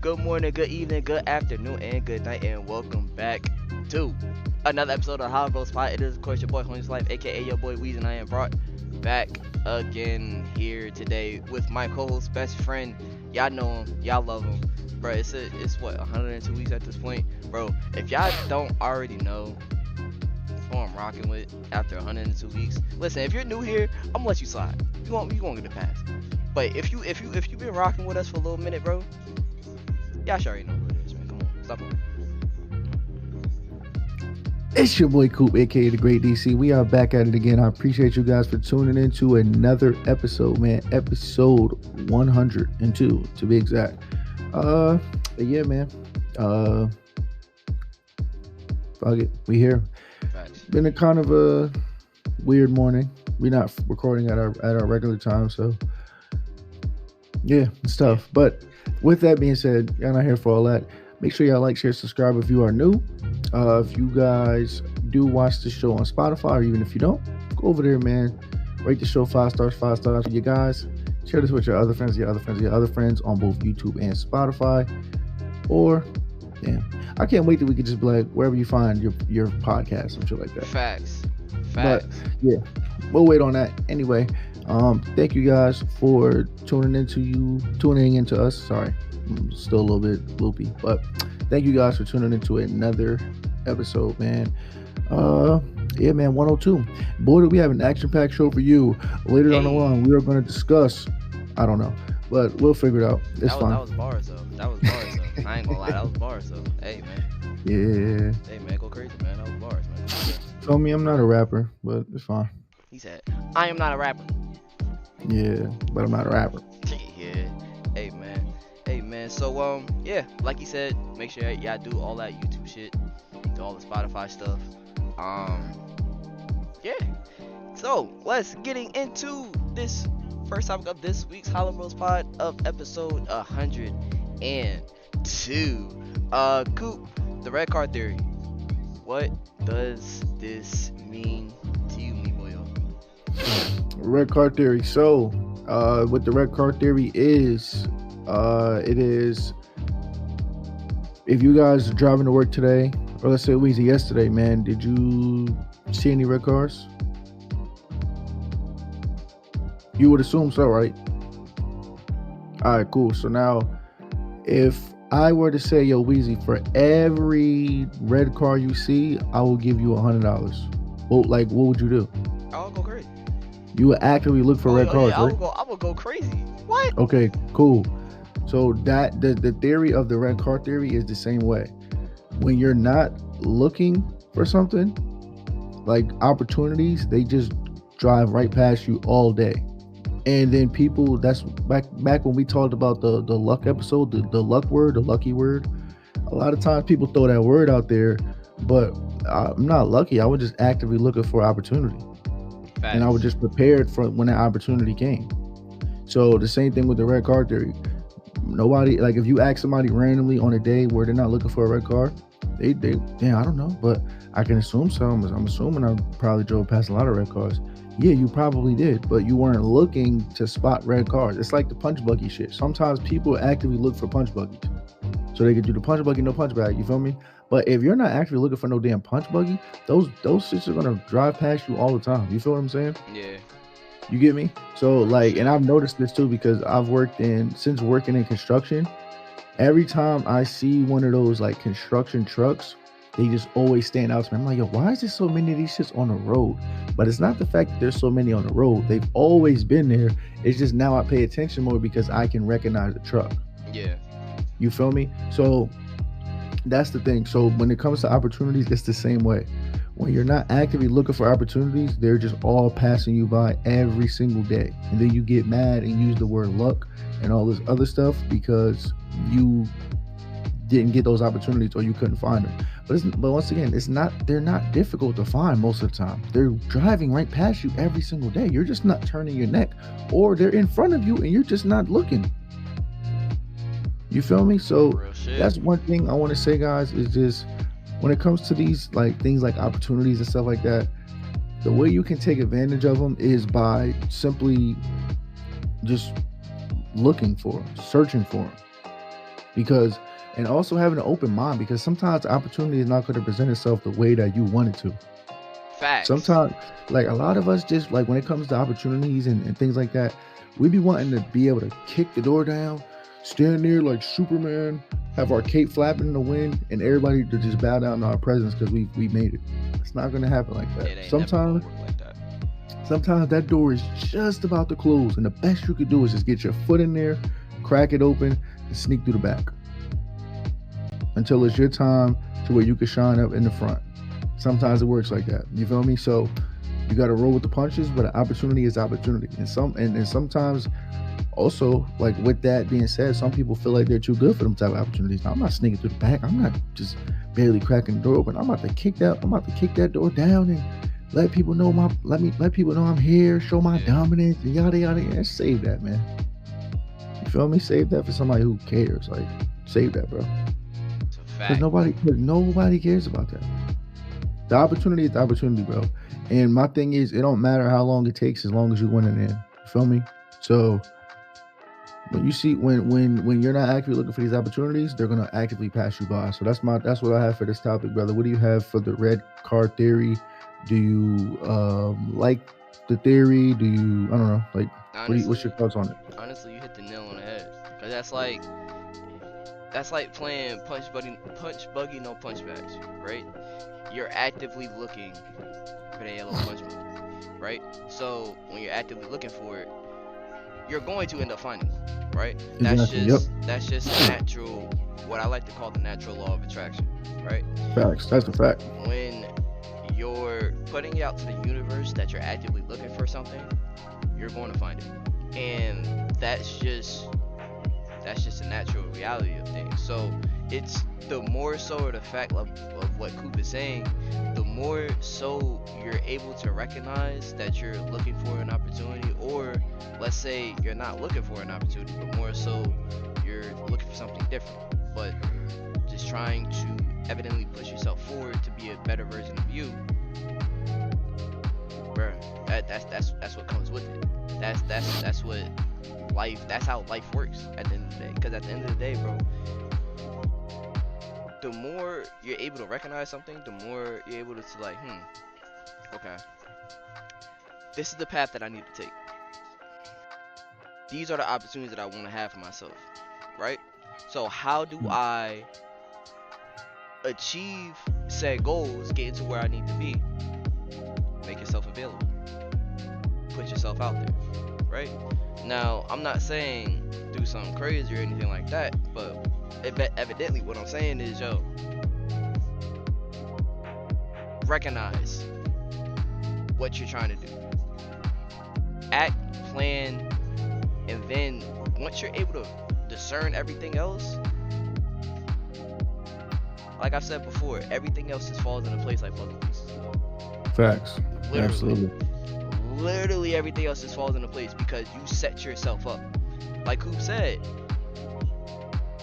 good morning, good evening, good afternoon, and good night, and welcome back to another episode of HoloBros Pod. It is, of course, your boy Homeless Life, aka your boy Weez, and I am brought back again here today with my co-host, best friend. Y'all know him, y'all love him, bro. It's what 102 weeks at this point, bro. If y'all don't already know who I'm rocking with after 102 weeks, listen. If you're new here, I'm gonna let you slide. You won't get the pass. But if you've been rocking with us for a little minute, bro, y'all sure already know who it is, man. Come on, stop it. It's your boy Coop, aka the Great DC. We are back at it again. I appreciate you guys for tuning in to another episode, man. Episode 102 to be exact. Yeah, man. Fuck it, we here. Facts. Been a kind of a weird morning. We're not recording at our regular time, so yeah, it's tough. But with that being said, y'all not here for all that. Make sure y'all like, share, subscribe if you are new. If you guys do watch the show on Spotify, or even if you don't, go over there, man. Rate the show 5 stars, 5 stars for you guys. Share this with your other friends, your other friends, your other friends on both YouTube and Spotify. Or, damn, I can't wait till we could just be like, wherever you find your podcast and shit like that. Facts. But yeah, we'll wait on that. Anyway, thank you guys for tuning into us. Sorry, I'm still a little bit loopy, but thank you guys for tuning into another episode, man. Yeah, man, 102. Boy, do we have an action-packed show for you. Later down the line, we are going to discuss. I don't know, but we'll figure it out. It's fine. That was bars though. I ain't gonna lie, that was bars though. Hey man. Yeah. Hey man, go crazy, man. That was bars, man. Told me I'm not a rapper, but it's fine. He said, "I am not a rapper." Yeah, but I'm not a rapper. Yeah. Hey man. So yeah, like he said, make sure y'all do all that YouTube shit, do all the Spotify stuff. Yeah. So let's getting into this first topic of this week's HoloBros Pod of episode 102. Coop, the red card theory. What does this mean to you, me boyo? Red card theory. So, what the red card theory is, it is if you guys are driving to work today, or let's say Weezy yesterday, man, did you see any red cars? You would assume so, right? All right, cool. So now, if I were to say, yo, Weezy, for every red car you see, I will give you $100. Well, like, what would you do? I'll go crazy. You would actively look for red cars, yeah, right? I will go crazy. What? Okay, cool. So that the theory of the red car theory is the same way. When you're not looking for something, like opportunities, they just drive right past you all day. And then people, that's back when we talked about the luck episode, the luck word, the lucky word. A lot of times people throw that word out there, but I'm not lucky. I was just actively looking for opportunity. Facts. And I was just prepared for when that opportunity came. So the same thing with the red car theory. Nobody, like if you ask somebody randomly on a day where they're not looking for a red car, they damn, I don't know, but I can assume so. I'm assuming I probably drove past a lot of red cars. Yeah, you probably did, but you weren't looking to spot red cars. It's like the punch buggy shit. Sometimes people actively look for punch buggies, so they can do the punch buggy, no punch bag. You feel me? But if you're not actually looking for no damn punch buggy, those shits are gonna drive past you all the time. You feel what I'm saying? Yeah. You get me? So like, and I've noticed this too because since working in construction, every time I see one of those like construction trucks, they just always stand out to me. I'm like, yo, why is there so many of these shits on the road? But it's not the fact that there's so many on the road. They've always been there. It's just now I pay attention more because I can recognize the truck. Yeah. You feel me? So that's the thing. So when it comes to opportunities, it's the same way. When you're not actively looking for opportunities, they're just all passing you by every single day. And then you get mad and use the word luck and all this other stuff because you didn't get those opportunities or you couldn't find them. But once again, they're not difficult to find most of the time. They're driving right past you every single day. You're just not turning your neck, or they're in front of you and you're just not looking. You feel me? So that's one thing I want to say, guys, is just when it comes to these like things like opportunities and stuff like that, the way you can take advantage of them is by simply just looking for them, searching for them. because and also having an open mind, because sometimes the opportunity is not going to present itself the way that you want it to. Facts. Sometimes, like a lot of us, just like when it comes to opportunities and things like that, we be wanting to be able to kick the door down, stand there like Superman, have our cape flapping in the wind, and everybody to just bow down to our presence because we made it. It's not gonna happen like that. It ain't never gonna Sometimes work like that. sometimes that door is just about to close, and the best you could do is just get your foot in there, crack it open, and sneak through the back until it's your time to where you can shine up in the front. Sometimes it works like that. You feel me? So you got to roll with the punches, but an opportunity is opportunity. And sometimes also, like with that being said, some people feel like they're too good for them type of opportunities. Now, I'm not sneaking through the back. I'm not just barely cracking the door open. I'm about to kick that door down and let people know I'm here, show my Yeah, dominance and yada yada yada. Save that, man. You feel me? Save that for somebody who cares. Like, save that, bro. it's a Because fact. nobody cares about that. The opportunity is the opportunity, bro. And my thing is, it don't matter how long it takes as long as you win it in. You feel me? So when you see when you're not actively looking for these opportunities, they're gonna actively pass you by. So that's what I have for this topic, brother. What do you have for the red card theory? Do you like the theory? Do you I don't know, like what's your Honestly, thoughts on it? honestly, you hit the nail on the head. Cause that's like playing punch buggy, no punchbacks, right? You're actively looking for the yellow punch buggy, right? So when you're actively looking for it, you're going to end up finding it, right? That's Exactly. Yep. just that's just a natural, what I like to call the natural law of attraction, right? Facts. That's a fact. When you're putting it out to the universe that you're actively looking for something, you're going to find it, and that's just a natural reality of things. So it's the more so the fact of what Coop is saying, the more so you're able to recognize that you're looking for an opportunity, or let's say you're not looking for an opportunity, but more so you're looking for something different, but just trying to evidently push yourself forward to be a better version of you, bro. That's what comes with it. That's what life. That's how life works at the end of the day. Because at the end of the day, bro, the more you're able to recognize something, the more you're able to like, okay, this is the path that I need to take. These are the opportunities that I want to have for myself, right? So how do I achieve said goals, get into where I need to be? Make yourself available. Put yourself out there, right? Now, I'm not saying do something crazy or anything like that, but evidently what I'm saying is, yo, recognize what you're trying to do. Act, plan, and then once you're able to discern everything else, like I've said before, everything else just falls into place like puzzle pieces. Facts. Literally. Absolutely. Literally everything else just falls into place because you set yourself up. Like Coop said,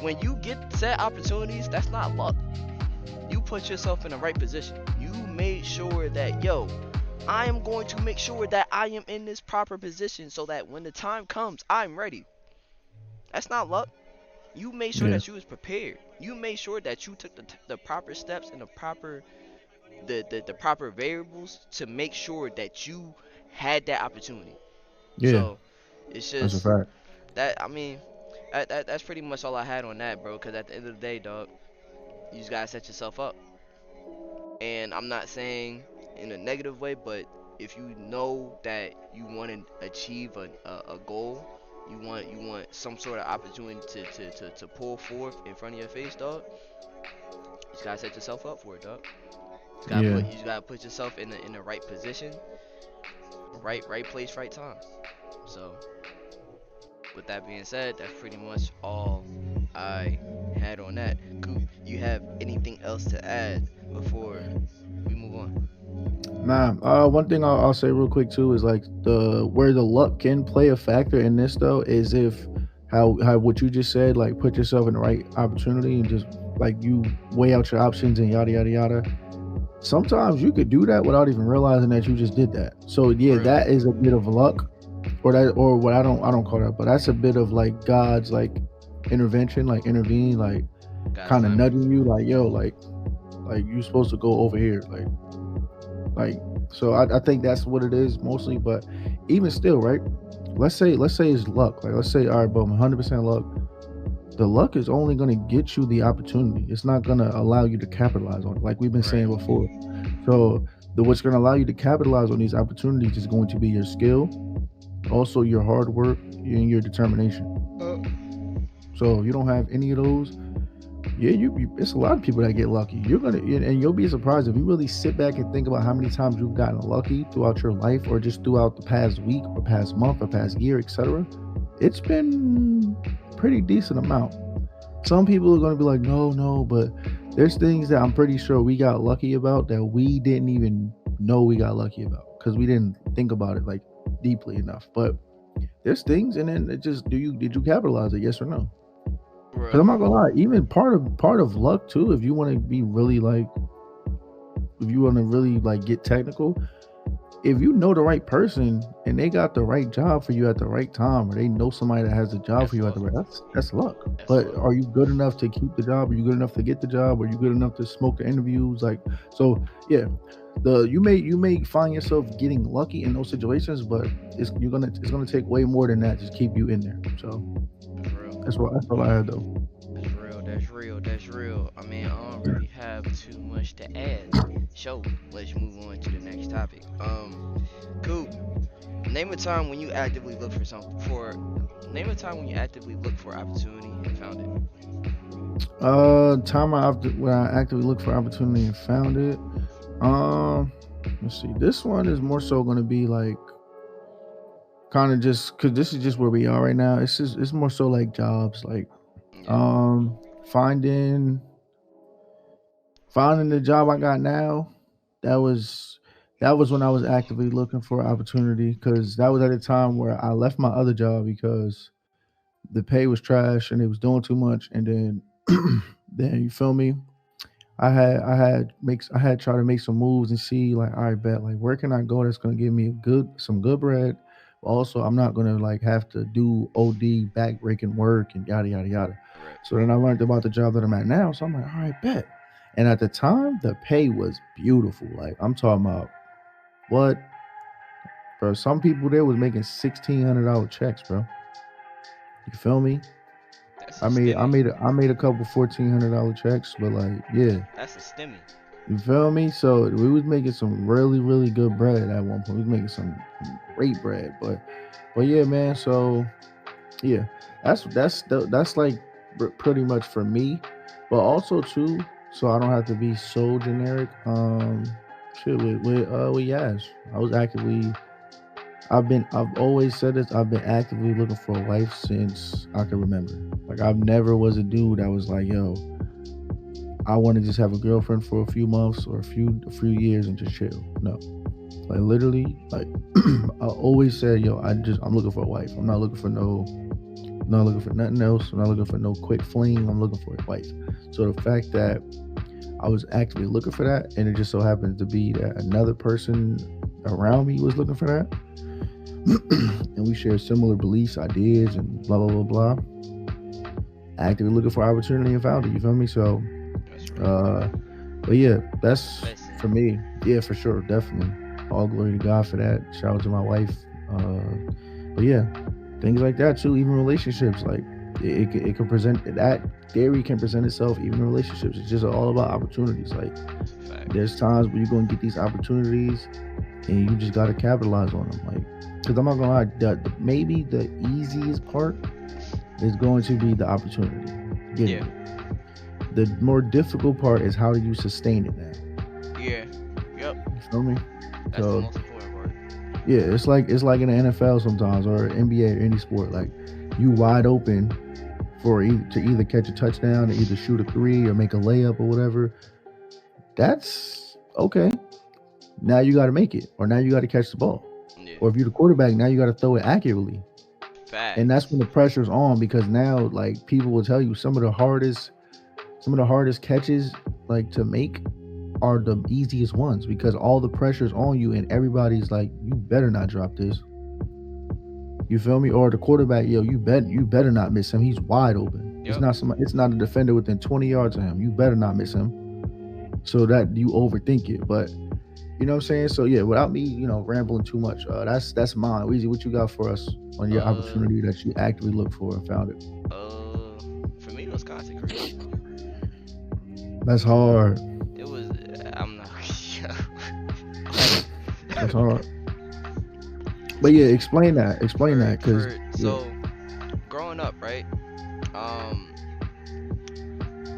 when you get set opportunities, that's not luck. You put yourself in the right position. You made sure that, yo, I am going to make sure that I am in this proper position so that when the time comes, I'm ready. That's not luck. You made sure Yeah. that you was prepared. You made sure that you took the proper steps and the proper variables to make sure that you had that opportunity. Yeah. So it's That's a just fact. that, I mean, that's pretty much all I had on that, bro. Because at the end of the day, dog, you just gotta set yourself up. And I'm not saying in a negative way, but if you know that you want to achieve a goal, you want some sort of opportunity to pull forth in front of your face, dog. You just gotta set yourself up for it, dog. Yeah. You just gotta put yourself in the right position, right place, right time. So with that being said, that's pretty much all I had on that. Coop, you have anything else to add before we move on? Nah, one thing I'll say real quick too is like the where the luck can play a factor in this though is if how what you just said, like put yourself in the right opportunity and just like you weigh out your options and yada yada yada. Sometimes you could do that without even realizing that you just did that. So For yeah, real. that is a bit of luck, or what I don't call that, but that's a bit of like God's like intervention, like intervene, Got kind of something. nudging you, like yo, like you supposed to go over here, like. So I think that's what it is mostly. But even still, right? Let's say it's luck. Like let's say, all right, boom, 100% luck. The luck is only going to get you the opportunity. It's not going to allow you to capitalize on it, like we've been Right. saying before. So what's going to allow you to capitalize on these opportunities is going to be your skill, also your hard work and your determination. Uh, So if you don't have any of those, yeah, it's a lot of people that get lucky. And you'll be surprised if you really sit back and think about how many times you've gotten lucky throughout your life, or just throughout the past week, or past month, or past year, etc. It's been pretty decent amount. Some people are going to be like, no, no, but there's things that I'm pretty sure we got lucky about that we didn't even know we got lucky about because we didn't think about it like deeply enough. But there's things, and then it just did you capitalize it? Yes or no? Because Bro. I'm not gonna lie, even part of luck too. If you want to be really like, if you want to really like get technical, if you know the right person and they got the right job for you at the right time, or they know somebody that has the job for That's you at the luck. right, that's luck. That's But luck. are you good enough to keep the job? Are you good enough to get the job? Are you good enough to smoke the interviews? Like, so yeah, the you may find yourself getting lucky in those situations, but it's gonna take way more than that to keep you in there. So That's real. that's all I had though. That's real. That's real. That's real. I mean, I don't really have too much to add. So let's move on to the next topic. Cool. Name a time when you actively look for something for. Name a time when you actively look for opportunity and found it. Time when I actively looked for opportunity and found it. Um, let's see. This one is more so going to be like kind of just because this is just where we are right now. It's more so like jobs, like Yeah. um finding finding the job I got now. That was that was when I was actively looking for opportunity because that was at a time where I left my other job because the pay was trash and it was doing too much, and then then you feel me. I had tried to make some moves and see like, all right, bet, like where can I go that's gonna give me some good bread. Also, I'm not gonna like have to do OD backbreaking work and yada yada yada. Right. So then I learned about the job that I'm at now. So I'm like, all right, bet. And at the time, the pay was beautiful. Like I'm talking about what, bro? Some people there was making $1,600 checks, bro. You feel me? That's a I stimmy. made I made a couple $1,400 checks, but like, yeah. That's a stimmy. You feel me? So we was making some really, really good bread at one point. We was making some great bread, but yeah, man. So yeah, that's like pretty much for me, but also too, so I don't have to be so generic. Shit with Yash, I was actively. I've always said this. I've been actively looking for a wife since I can remember. Like I've never was a dude that was like, yo, I want to just have a girlfriend for a few months or a few years and just chill. No, like literally, like I always said, yo, I'm looking for a wife. I'm not looking for not looking for nothing else. I'm not looking for no quick fling. I'm looking for a wife. So the fact that I was actively looking for that, and it just so happened to be that another person around me was looking for that, and we share similar beliefs, ideas, and blah blah blah blah. Actively looking for opportunity and found it. You feel me? So That's real. uh, but yeah, that's for Listen. me. Yeah, for sure, definitely. All glory to God for that. Shout out to my wife. But yeah, things like that too. Even relationships, like it can present that theory can present itself even in relationships. It's just all about opportunities. Like It's a fact. there's times where you're gonna get these opportunities, and you just gotta capitalize on them. Like, because I'm not gonna lie, maybe the easiest part is going to be the opportunity, getting Yeah. it. The more difficult part is how do you sustain it now. Yeah. Yep. You feel me? That's the So most important part. yeah, it's like in the NFL sometimes, or NBA or any sport. Like you wide open to either catch a touchdown, or either shoot a three, or make a layup, or whatever. That's okay. Now you got to make it, or now you got to catch the ball, Yeah. or if you're the quarterback, now you got to throw it accurately. And that's when Facts. the pressure's on, because now like people will tell you some of the hardest catches like to make are the easiest ones, because all the pressure's on you and everybody's like, you better not drop this. You feel me? Or the quarterback, yo, you better not miss him. He's wide open. It's Yep. not somebody. It's not a defender within 20 yards of him. You better not miss him. So that you overthink it. But you know what I'm saying. So yeah, without me, rambling too much. That's mine. Weezy, what you got for us on your Uh, opportunity that you actively look for and found it? for me, it was content creation. That's hard. It was. I'm not. like, That's hard. But yeah, explain that. Explain that, cause yeah, so growing up, right? Um,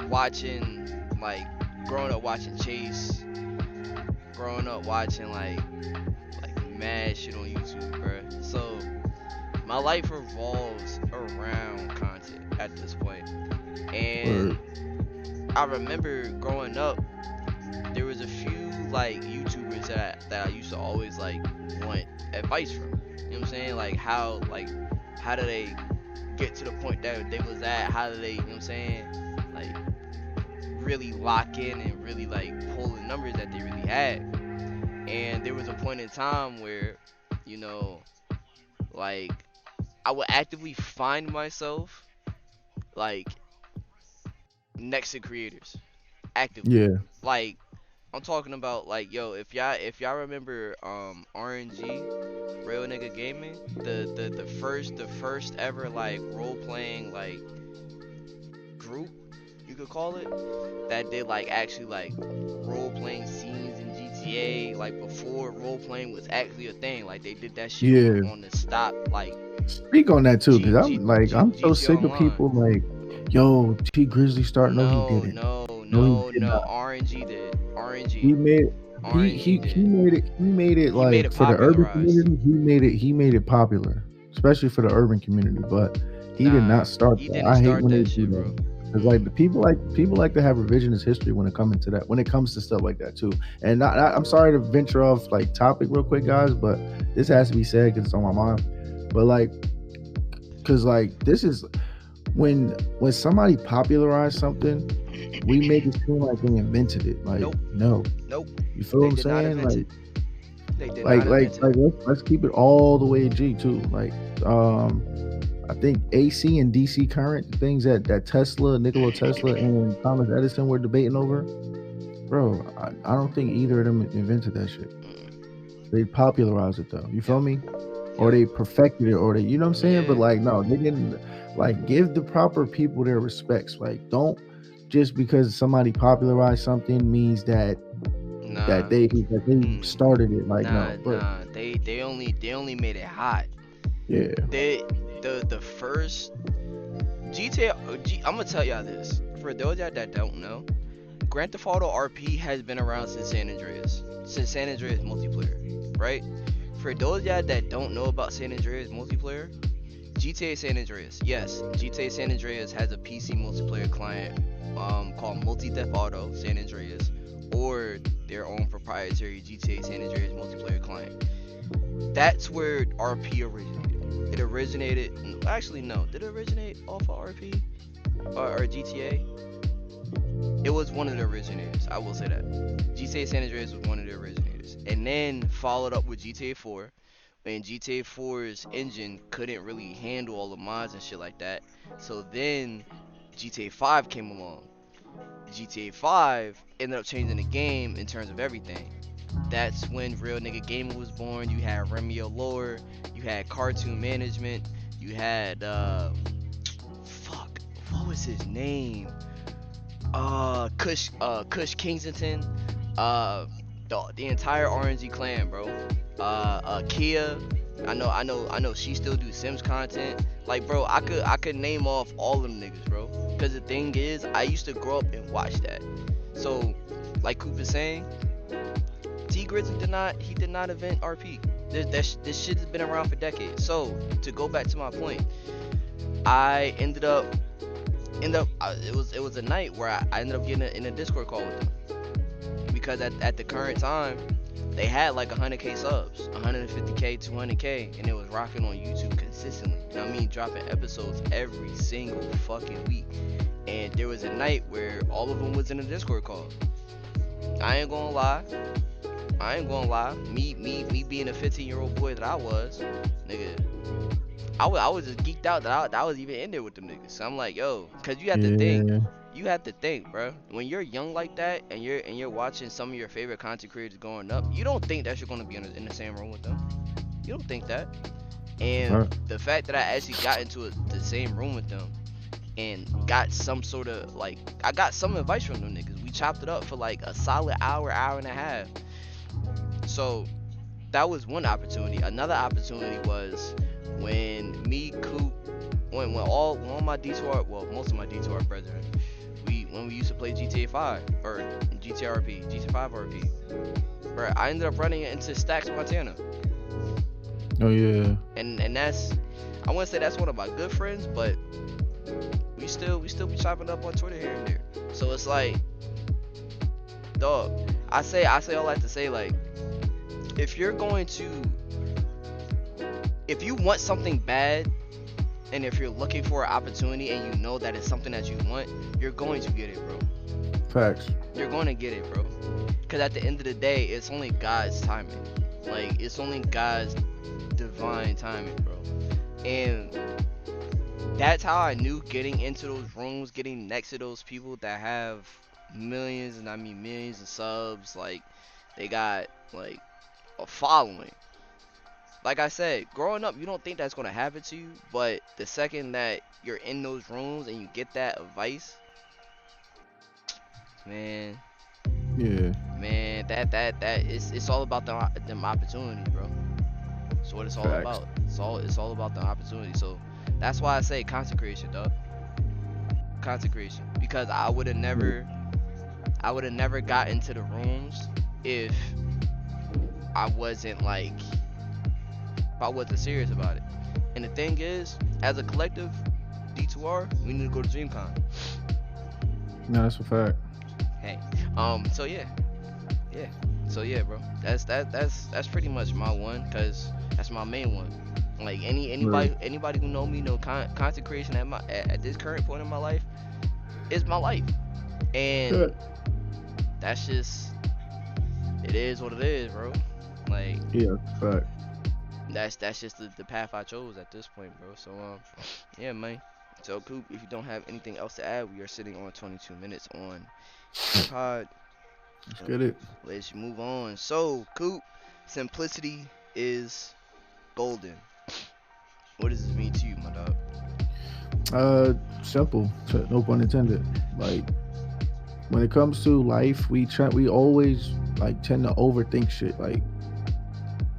watching like growing up watching Chase, growing up watching like mad shit on YouTube, bruh. So my life revolves around content at this point. And word. I remember growing up, there was a few like YouTubers that I used to always like want advice from. You know what I'm saying? How do they get to the point that they was at? How do they, you know what I'm saying? Like really lock in and really like pull the numbers that they really had. And there was a point in time where, you know, like I would actively find myself like next to creators actively. Yeah, Like I'm talking about like yo, if y'all remember RNG, Real Nigga Gaming, the first ever like role playing like group you could call it that did like actually like role playing scenes in GTA like before role playing was actually a thing. Like they did that shit on yeah. on the stop like Speak on that too, cause I'm so GTA sick of Online. people like, yo, T Grizzly start. No, he No, didn't. no, No, he no, did not. no. RNG did. He RNG. made RNG he did. made it. He made it He made like it for the urban popularized. community. He made it popular, especially for the urban community. But he did not Nah, start he that. didn't I hate start when they that do shit, that. bro. Cause like the people like to have revisionist history when it comes to that. When it comes to stuff like that too. And I'm sorry to venture off like topic real quick, guys, but this has to be said because it's on my mind. But like, cause like this is when somebody popularized something, we make it seem like they invented it. Like, Nope, no. nope. You feel what They I'm did not saying? invent Like it. They did not invent it. let's keep it all the way G too. Like um I think AC and DC current, the things that Tesla, Nikola Tesla and Thomas Edison were debating over, bro, I don't think either of them invented that shit. Mm. They popularized it though. You feel Yep, me? Or yep, they perfected it, or they, you know what I'm saying? But yeah. like, no, they didn't. Like, give the proper people their respects. Like, don't just because somebody popularized something means Nah, that they mm, started it. Like, nah, no, but nah. They only made it hot. yeah, They the first GTA. I'm gonna tell y'all this for those y'all that don't know. Grand Theft Auto RP has been around since San Andreas multiplayer, right? For those y'all that don't know about San Andreas multiplayer, GTA San Andreas, yes, GTA San Andreas has a PC multiplayer client called Multi Theft Auto San Andreas, or their own proprietary GTA San Andreas multiplayer client. That's where RP originated. It originated, actually no, did it originate off of RP or GTA? It was one of the originators. I will say that. GTA San Andreas was one of the originators, and then followed up with GTA 4. When GTA 4's engine couldn't really handle all the mods and shit like that, so then GTA 5 came along. GTA 5 ended up changing the game in terms of everything. That's when Real Nigga Gaming was born. You had Remy Lore, you had Cartoon Management, you had fuck, what was his name? Kush Kingston, uh, the entire RNG clan, bro. Kia. I know she still do Sims content. Like, bro, I could name off all of them niggas, bro. Cause the thing is, I used to grow up and watch that. So, like Coop is saying, T Grizzly did not invent RP. This shit has been around for decades. So, to go back to my point, I it was a night where I ended up getting in a Discord call with them because at the current time they had like 100k subs, 150k, 200k, and it was rocking on YouTube consistently. You know what I mean? Dropping episodes every single fucking week. And there was a night where all of them was in a Discord call. I ain't gonna lie. Me being a 15-year-old boy that I was, nigga, I was just geeked out that I was even in there with them niggas. So I'm like, yo, cause Yeah. you have to think, bro. When you're young like that and you're watching some of your favorite content creators growing up, you don't think that you're gonna be in the same room with them. You don't think that. That's a And fact. the fact that I actually got into the same room with them and got some sort of like, I got some advice from them niggas. We chopped it up for like a solid hour, hour and a half. So that was one opportunity. Another opportunity was when me, Coop, when all my D2R, well, most of my D2R brethren, when we used to play GTA 5 or GTRP, GTA 5 RP, bro, I ended up running into Stacks Montana, Oh yeah. and that's, I wouldn't say that's one of my good friends, but we still be chopping up on Twitter here and there. So it's like, dog, I say all that to say, like, if you're going to, if you want something bad, and if you're looking for an opportunity and you know that it's something that you want, you're going to get it, bro. Facts. You're going to get it, bro. Because at the end of the day, it's only God's timing. Like, it's only God's divine timing, bro. And that's how I knew getting into those rooms, getting next to those people that have millions, and I mean millions of subs, like, they got, like, a following. Like I said, growing up, you don't think that's gonna happen to you, but the second that you're in those rooms and you get that advice, man, Yeah. man, that it's all about them opportunities, bro. That's what it's all Facts. about. It's all about the opportunity. So that's why I say consecration, dog. Consecration, because I would have never got into the rooms if I wasn't like, if I wasn't serious about it. And the thing is, as a collective, D2R, we need to go to DreamCon. No, that's a fact. Hey, so yeah, yeah, so yeah, bro. That's pretty much my one, cause that's my main one. Like Right. anybody who know me know consecration at this current point in my life is my life, Yeah. and that's just, it is what it is, bro. Like, Yeah. Fact. that's just the path I chose at this point, bro. So yeah, man. So Coop, if you don't have anything else to add, we are sitting on 22 minutes on the pod. Let's Uh, get it. Let's move on. So Coop, simplicity is golden. What does this mean to you, my dog? Simple. No pun intended. Like when it comes to life, we always like tend to overthink shit. Like,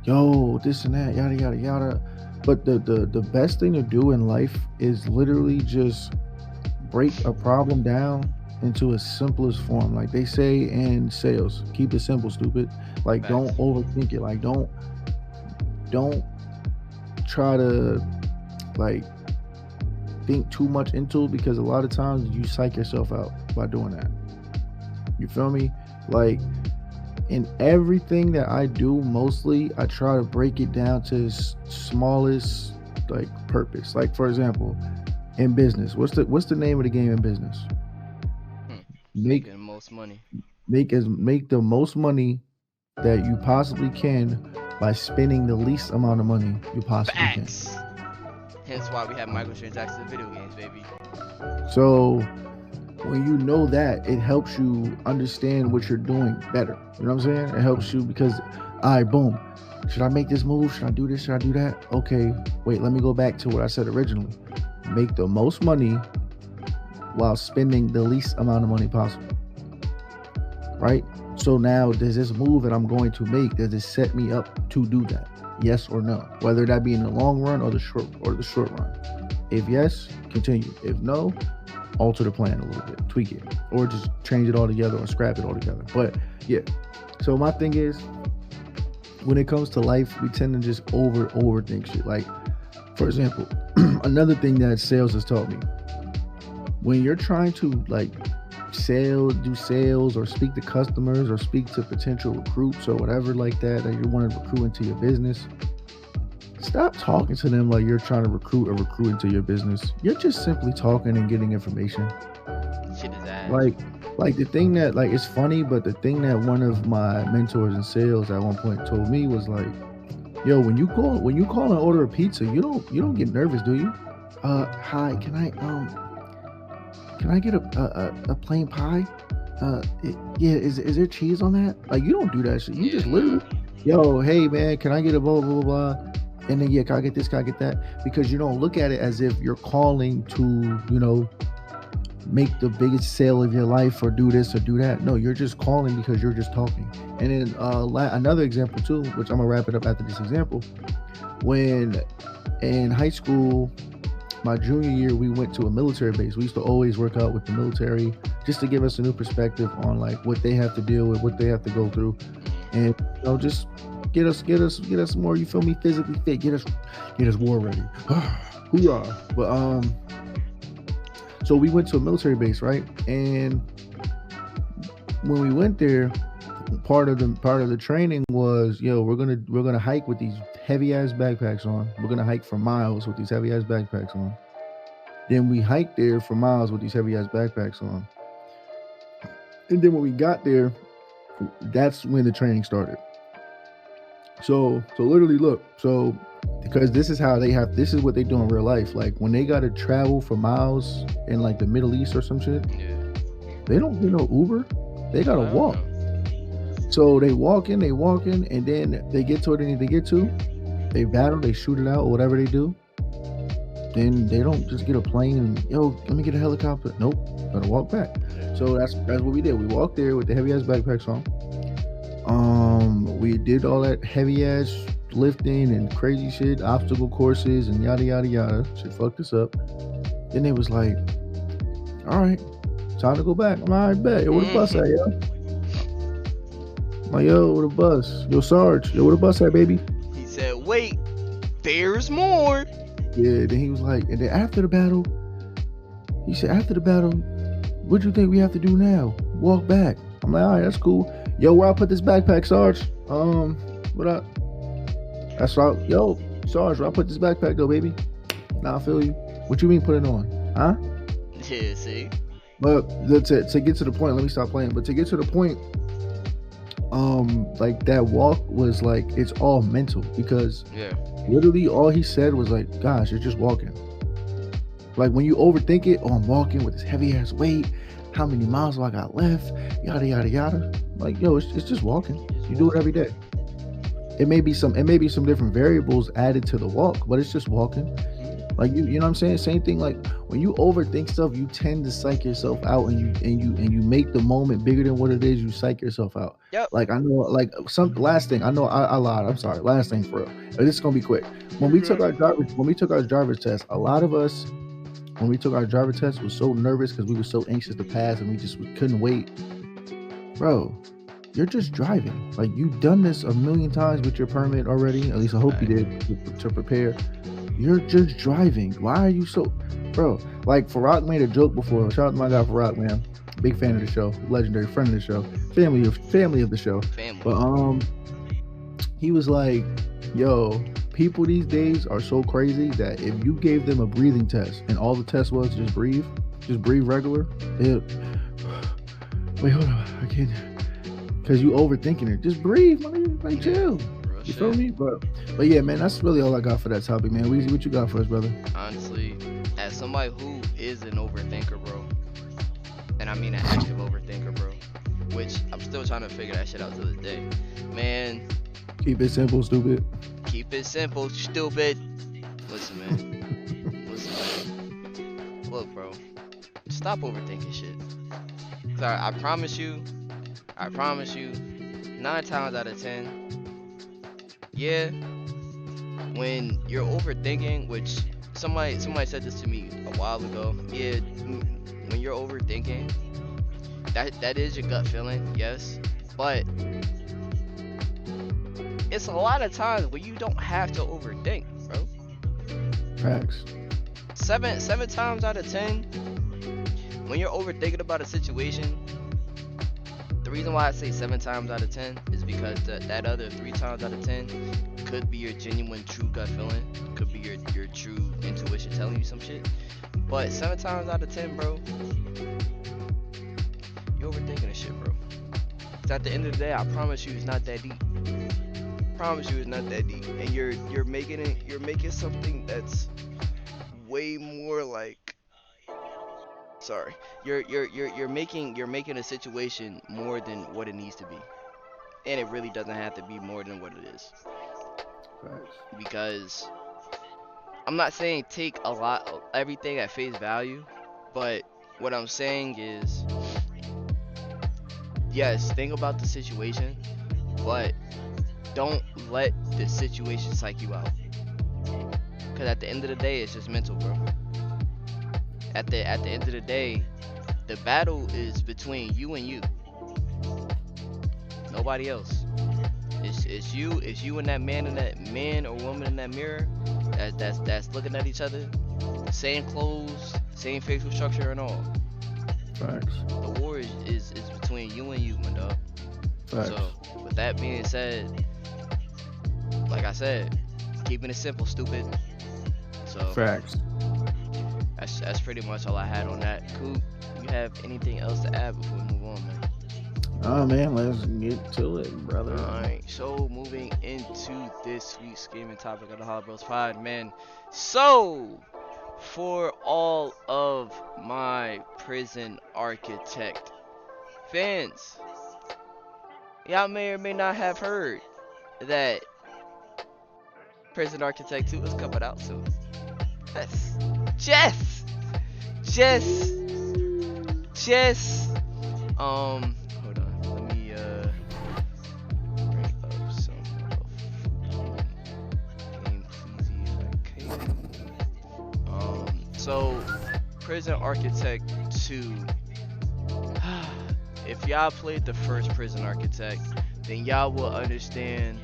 yo, this and that, yada yada yada. But the best thing to do in life is literally just break a problem down into its simplest form. Like they say in sales, keep it simple, stupid. Like don't Facts. overthink it. Like don't try to like think too much into it because a lot of times you psych yourself out by doing that. You feel me? Like in everything that I do, mostly I try to break it down to its smallest like purpose. Like for example, in business, what's the name of the game in business? Hmm. Make Making the most money. make the most money that you possibly can by spending the least amount of money you possibly can. Facts. Hence why we have microtransactions in video games, baby. So when you know that, it helps you understand what you're doing better. You know what I'm saying? It helps you because, all right, boom. Should I make this move? Should I do this? Should I do that? Okay, wait, let me go back to what I said originally. Make the most money while spending the least amount of money possible. Right? So now there's this move that I'm going to make. Does it set me up to do that? Yes or no? Whether that be in the long run or the short run. If yes, continue. If no, alter the plan a little bit, tweak it, or just change it all together or scrap it all together. But yeah. So my thing is, when it comes to life, we tend to just overthink shit. Like, for example, another thing that sales has taught me: when you're trying to like do sales, or speak to customers, or speak to potential recruits or whatever like that you want to recruit into your business, stop talking to them like you're trying to recruit a recruit into your business. You're just simply talking and getting information. Shit is ass. Like the thing that like it's funny, but the thing that one of my mentors in sales at one point told me was like, Yo, when you call and order a pizza, you don't get nervous, do you? Hi, can I get a plain pie? Yeah, is there cheese on that? Like you don't do that shit. You Yeah, just nah. literally, yo, hey man, can I get a blah blah blah blah? And then yeah, can I get this? Can I get that? Because you don't look at it as if you're calling to, make the biggest sale of your life or do this or do that. No, you're just calling because you're just talking. And then another example too, which I'm gonna wrap it up after this example. When in high school, my junior year, we went to a military base. We used to always work out with the military just to give us a new perspective on like what they have to deal with, what they have to go through, Mhm. and just get us more. You feel me? Physically fit. Get us war ready. Hoorah! But so we went to a military base, right? And when we went there, part of the training was, yo, we're gonna hike with these heavy ass backpacks on. We're gonna hike for miles with these heavy ass backpacks on. Then we hiked there for miles with these heavy ass backpacks on. And then when we got there, that's when the training started. So literally look, so because this is what they do in real life. Like when they gotta travel for miles in like the Middle East or some shit, Yeah. they don't get no Uber. They Oh, gotta hell walk. no. So they walk in, and then they get to where they need to get to. They battle, they shoot it out, or whatever they do. Then they don't just get a plane and yo, let me get a helicopter. Nope, gotta walk back. So that's what we did. We walked there with the heavy ass backpacks on. We did all that heavy ass lifting and crazy shit, obstacle courses and yada yada yada. Shit fucked us up. Then they was like, all right, time to go back. I'm all right, bet. Yo, where the bus Mhm. at, yo? I'm like, yo, where the bus? Yo, Sarge, yo, where the bus at, baby? He said, "Wait, there's more." Yeah, then he was like, and then after the battle, he said, after the battle, what do you think we have to do now? Walk back. I'm like, all right, that's cool. Yo, where I put this backpack, Sarge? What up? That's right. Yo, Sarge, where I put this backpack though, baby? Nah, I feel you. What you mean put it on? Huh? Yeah, see? But to get to the point, let me stop playing. But to get to the point, like that walk was like it's all mental because Yeah. literally all he said was like, gosh, you're just walking. Like when you overthink it, oh, I'm walking with this heavy ass weight. How many miles do I got left? Yada yada yada. Like, yo, it's just walking. You do it every day. It may be some different variables added to the walk, but it's just walking. Mhm. Like you know what I'm saying? Same thing. Like when you overthink stuff, you tend to psych yourself out, and you make the moment bigger than what it is. You psych yourself out. Yep. Like I know, like some last thing. I know I lied. I'm sorry. Last thing for real. This is gonna be quick. You're good. When we took our driver's test, a lot of us when we took our driver test was so nervous because we were so anxious to pass and we couldn't wait. Bro, you're just driving. Like you've done this a million times with your permit already. At least I hope you Fact. did to prepare. You're just driving. Why are you so, bro? Like Farouk made a joke before. Shout out to my guy Farouk, man. Big fan of the show, legendary friend of the show, family of the show. Family. But he was like, "Yo, people these days are so crazy that if you gave them a breathing test and all the test was just breathe regular, it, wait, hold on, I can't, because you overthinking it. Just breathe, man. Like Yeah. chill. Real You feel shit. me? But yeah, man, that's really all I got for that topic, man. Weezy, what you got for us, brother? Honestly, as somebody who is an overthinker, bro, and I mean an active overthinker, bro, which I'm still trying to figure that shit out to this day. Man, Keep it simple, stupid. keep it simple, stupid. Listen, man. Listen, man. Look, bro. Stop overthinking shit. 'Cause I promise you, 9 times out of 10, yeah, when you're overthinking, which somebody said this to me a while ago, yeah, when you're overthinking, that is your gut feeling, yes, but it's a lot of times where you don't have to overthink, bro. Facts. Seven times out of 10, when you're overthinking about a situation, the reason why I say 7 times out of 10 is because that other 3 times out of 10 could be your genuine true gut feeling, could be your true intuition telling you some shit. But 7 times out of 10, bro, you're overthinking this shit, bro. 'Cause at the end of the day, I promise you, it's not that deep. promise you, it's not that deep. And you're making something that's way more like. Sorry, you're making a situation more than what it needs to be, and it really doesn't have to be more than what it is. Facts. Because I'm not saying take a lot of everything at face value, but what I'm saying is, yes, think about the situation, but don't let the situation psych you out. Because at the end of the day, it's just mental, bro. At the end of the day, the battle is between you and you. Nobody else. It's you and that man or woman in that mirror that's looking at each other, same clothes, same facial structure and all. Facts. The war is between you and you, my dog. Facts. So with that being said, like I said, keeping it simple, stupid. So Facts. that's pretty much all I had on that. Coop, you have anything else to add before we move on, man? Oh man, let's get to it, brother. Alright, so moving into this week's gaming topic of the HoloBros Pod, man. So, for all of my Prison Architect fans, y'all may or may not have heard that Prison Architect 2 is coming out soon. Yes! Hold on. Let me bring up some game pleasy if I can. So Prison Architect 2. If y'all played the first Prison Architect, then y'all will understand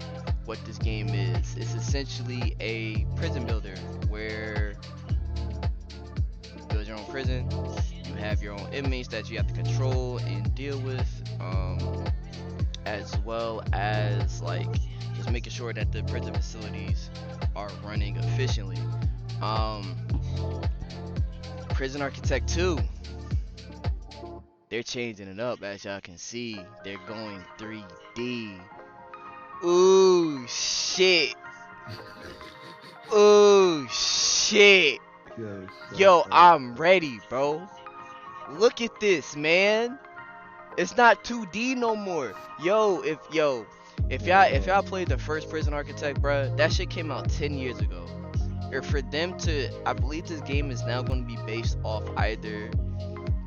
what this game is. It's essentially a prison builder where you build your own prison. You have your own inmates that you have to control and deal with, as well as like just making sure that the prison facilities are running efficiently. Prison Architect 2, they're changing it up, as y'all can see. They're going 3D. Ooh shit. Ooh shit. Yo, I'm ready, bro. Look at this, man. It's not 2D no more. If y'all played the first Prison Architect, bruh, that shit came out 10 years ago. Or for them to, I believe this game is now going to be based off either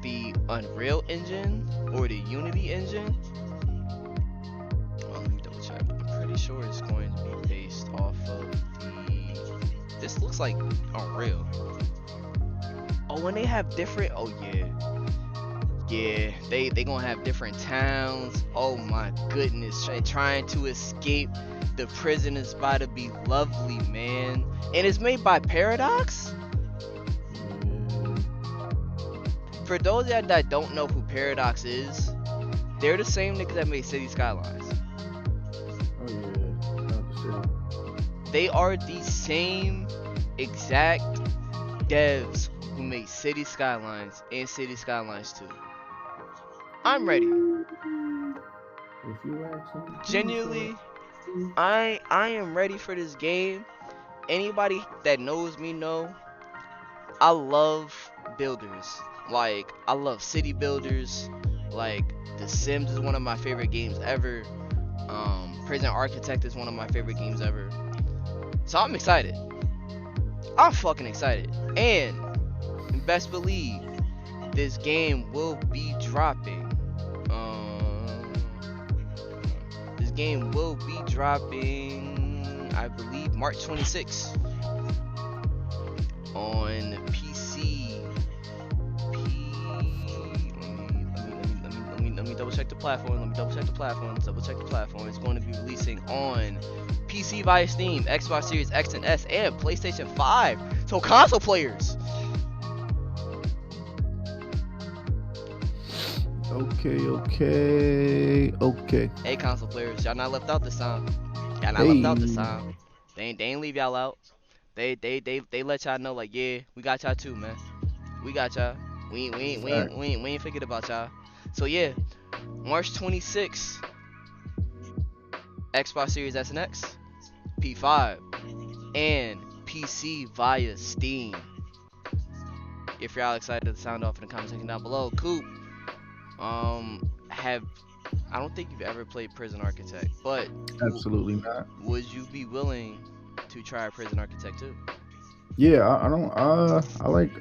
the Unreal Engine or the Unity Engine. Well, let me double check. I'm pretty sure it's going to be based off of the. This looks like Unreal. Oh, and they have different. Oh yeah, they gonna have different towns. Oh my goodness, trying to escape the prison is about to be lovely, man. And it's made by Paradox. For those that don't know who Paradox is, they're the same niggas that made City Skylines. They are the same exact devs who made City Skylines and City Skylines 2. I'm ready. Genuinely, I am ready for this game. Anybody that knows me know I love builders. Like, I love city builders. Like, The Sims is one of my favorite games ever. Prison Architect is one of my favorite games ever. So I'm excited. I'm fucking excited. And best believe this game will be dropping. This game will be dropping, I believe, March 26th on PC. Let me double check the platform. It's going to be releasing on PC via Steam, Xbox Series X and S, and PlayStation 5. So console players. Okay. Hey, console players, y'all not left out this time. They ain't leave y'all out. They let y'all know, like, yeah, we got y'all too, man. We got y'all. We ain't forget about y'all. So yeah, March 26th, Xbox Series S and X, P5, and PC via Steam. If y'all excited to sound off in the comment section down below. Coop, have I don't think you've ever played Prison Architect, but Absolutely not. would you be willing to try Prison Architect too? Yeah, I don't. I like.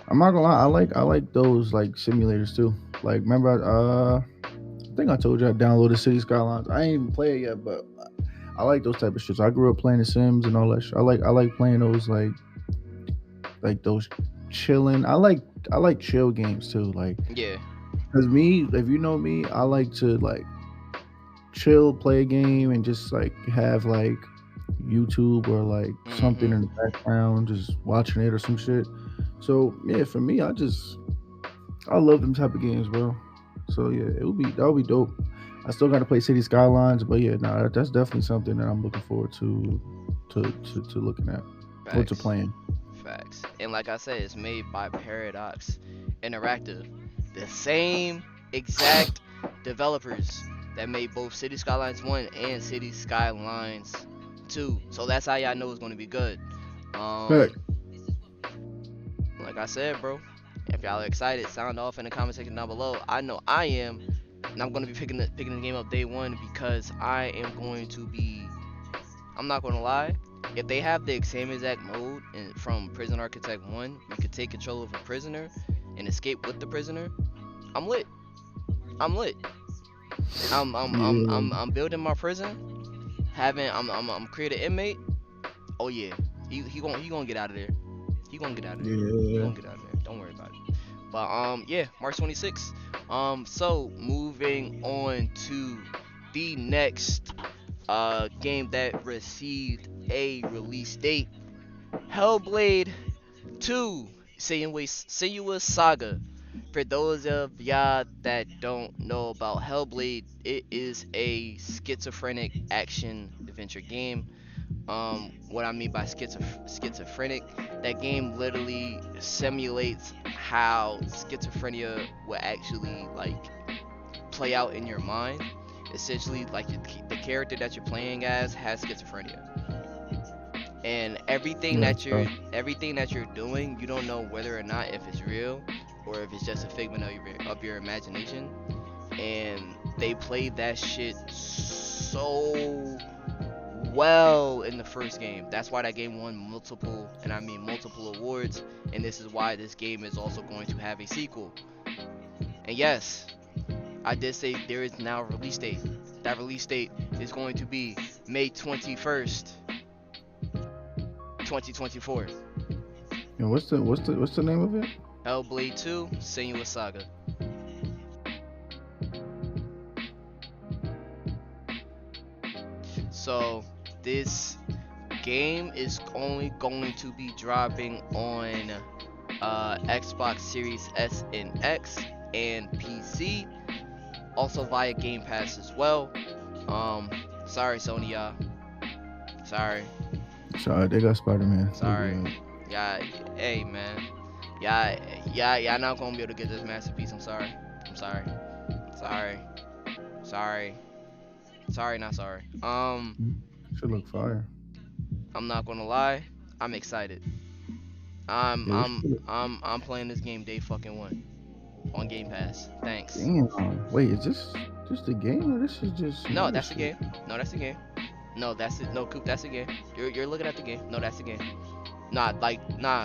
I'm not gonna lie. I like those like simulators too. Like, remember, I think I told you I downloaded City Skylines. I ain't even play it yet, but I like those type of shit. So I grew up playing The Sims and all that shit. I like playing those like those chilling. I like chill games too. Like, Yeah. cause me, if you know me, I like to like chill, play a game, and just like have like YouTube or like something in the background, just watching it or some shit. So yeah, for me, I love them type of games, bro. So yeah, that would be dope. I still got to play City Skylines, but yeah, nah, that's definitely something that I'm looking forward to looking at or to Facts. playing. Facts. And like I said, it's made by Paradox Interactive, the same exact developers that made both City Skylines 1 and City Skylines 2. So that's how y'all know it's gonna be good. Heck, Like I said, bro, if y'all are excited, sound off in the comment section down below. I know I am, and I'm gonna be picking the game up day one because I am going to be. I'm not gonna lie. If they have the same exact mode from Prison Architect 1, you could take control of a prisoner and escape with the prisoner. I'm lit. I'm lit. I'm building my prison. I'm creating inmate. Oh yeah, he gonna get out of there. He gonna get out of there. He yeah. gonna get out of there. Don't worry about it. But yeah, March 26th. So moving on to the next game that received a release date, Hellblade 2, Senua's Saga. For those of y'all that don't know about Hellblade, it is a schizophrenic action adventure game. What I mean by schizophrenic, that game literally simulates how schizophrenia will actually like play out in your mind. Essentially, like the character that you're playing as has schizophrenia, and everything Yeah, everything that you're doing, you don't know whether or not if it's real or if it's just a figment of your imagination. And they played that shit so well in the first game. That's why that game won multiple, and I mean multiple awards, and this is why this game is also going to have a sequel. And yes, I did say there is now a release date. That release date is going to be May 21st, 2024. and what's the name of it? Hellblade 2, Senua's Saga. So this game is only going to be dropping on Xbox Series S and X and PC, also via Game Pass as well. Sorry Sony, y'all. Sorry, They got Spider-Man. sorry. Yeah, hey man. Yeah, not gonna be able to get this masterpiece. I'm sorry. Sorry, not sorry. Should look fire. I'm not gonna lie. I'm excited. I'm Yeah, I'm I'm I'm playing this game day fucking one on Game Pass. Thanks. damn. Wait, is this just the game or this is just No, other that's the shit? game. No, that's the game. No, that's it. No, Coop, that's the game. You're looking at the game. No, that's the game. Nah,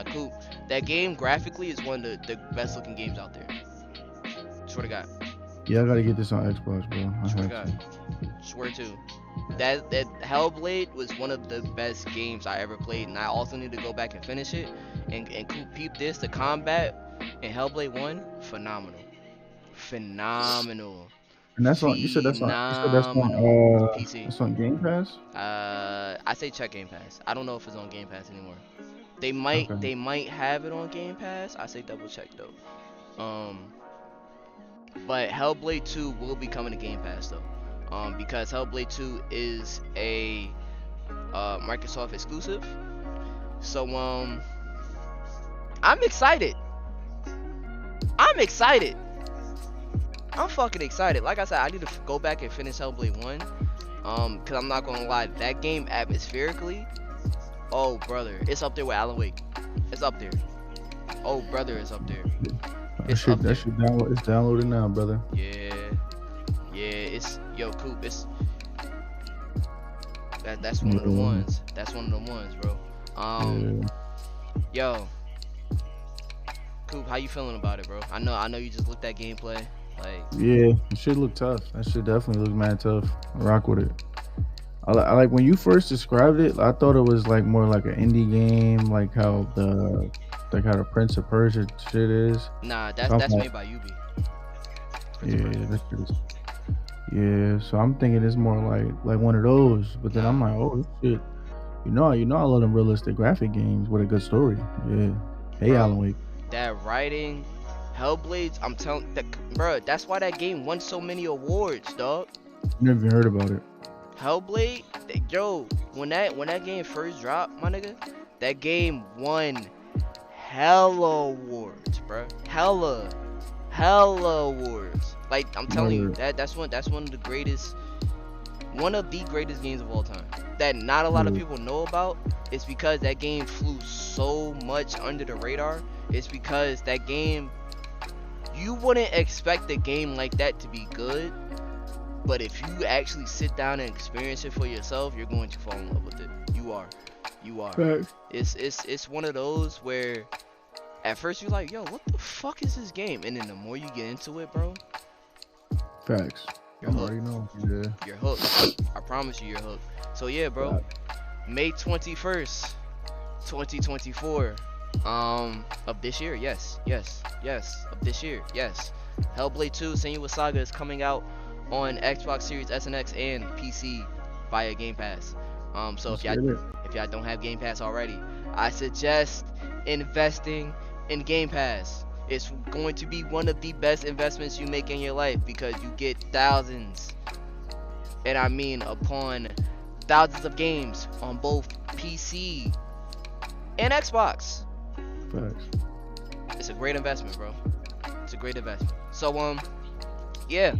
Coop. That game graphically is one of the best looking games out there. Swear to God. Yeah, I gotta get this on Xbox, bro. I Swear to have God. Swear to. That Hellblade was one of the best games I ever played, and I also need to go back and finish it. And Coop, peep this: the combat in Hellblade 1, phenomenal. And that's on. You said Phenomenal. PC. that's on Game Pass. I say check Game Pass. I don't know if it's on Game Pass anymore. Okay. They might have it on Game Pass. I say double check though. But Hellblade 2 will be coming to Game Pass though. Because Hellblade 2 is a Microsoft exclusive. So I'm excited. I'm fucking excited. Like I said, I need to go back and finish Hellblade 1 Cause I'm not gonna lie, that game atmospherically, oh brother, it's up there with Alan Wake. It's up there. Oh brother, it's up there. It's up there. That should download. It's downloaded now, brother. Yeah, yeah. It's Coop. It's that's one of the ones. That's one of the ones, bro. Yo, Coop, how you feeling about it, bro? I know you just looked at gameplay. Like, yeah, it should look tough. That should definitely look mad tough. Rock with it. I like when you first described it. I thought it was like more like an indie game, like how the Prince of Persia shit is. Nah, that's made by Ubi. Yeah, that shit is. Yeah, so I'm thinking it's more like one of those. But then I'm like, oh shit, you know, I love them realistic graphic games with a good story. Yeah, hey, Alan Wake. That writing, Hellblades. I'm telling that, bro. That's why that game won so many awards, dog. Never even heard about it. Hellblade, yo, when that game first dropped, my nigga, that game won hella awards, bro. Hella awards. Like, I'm telling you, that's one of the greatest games of all time. That not a lot of people know about. It's because that game flew so much under the radar. It's because that game, you wouldn't expect a game like that to be good. But if you actually sit down and experience it for yourself, you're going to fall in love with it. You are. Facts. It's one of those where at first you're like, yo, what the fuck is this game? And then the more you get into it, bro. Facts. You're hooked. Already know. Yeah. You're hooked. I promise you're hooked. So yeah, bro. May 21st, 2024. Of this year, yes. Of this year, yes. Hellblade 2: Senua's Saga is coming out on Xbox Series S and X and PC via Game Pass. So if y'all don't have Game Pass already, I suggest investing in Game Pass. It's going to be one of the best investments you make in your life because you get thousands, and I mean upon thousands of games on both PC and Xbox. Facts. It's a great investment, bro. It's a great investment. So yeah.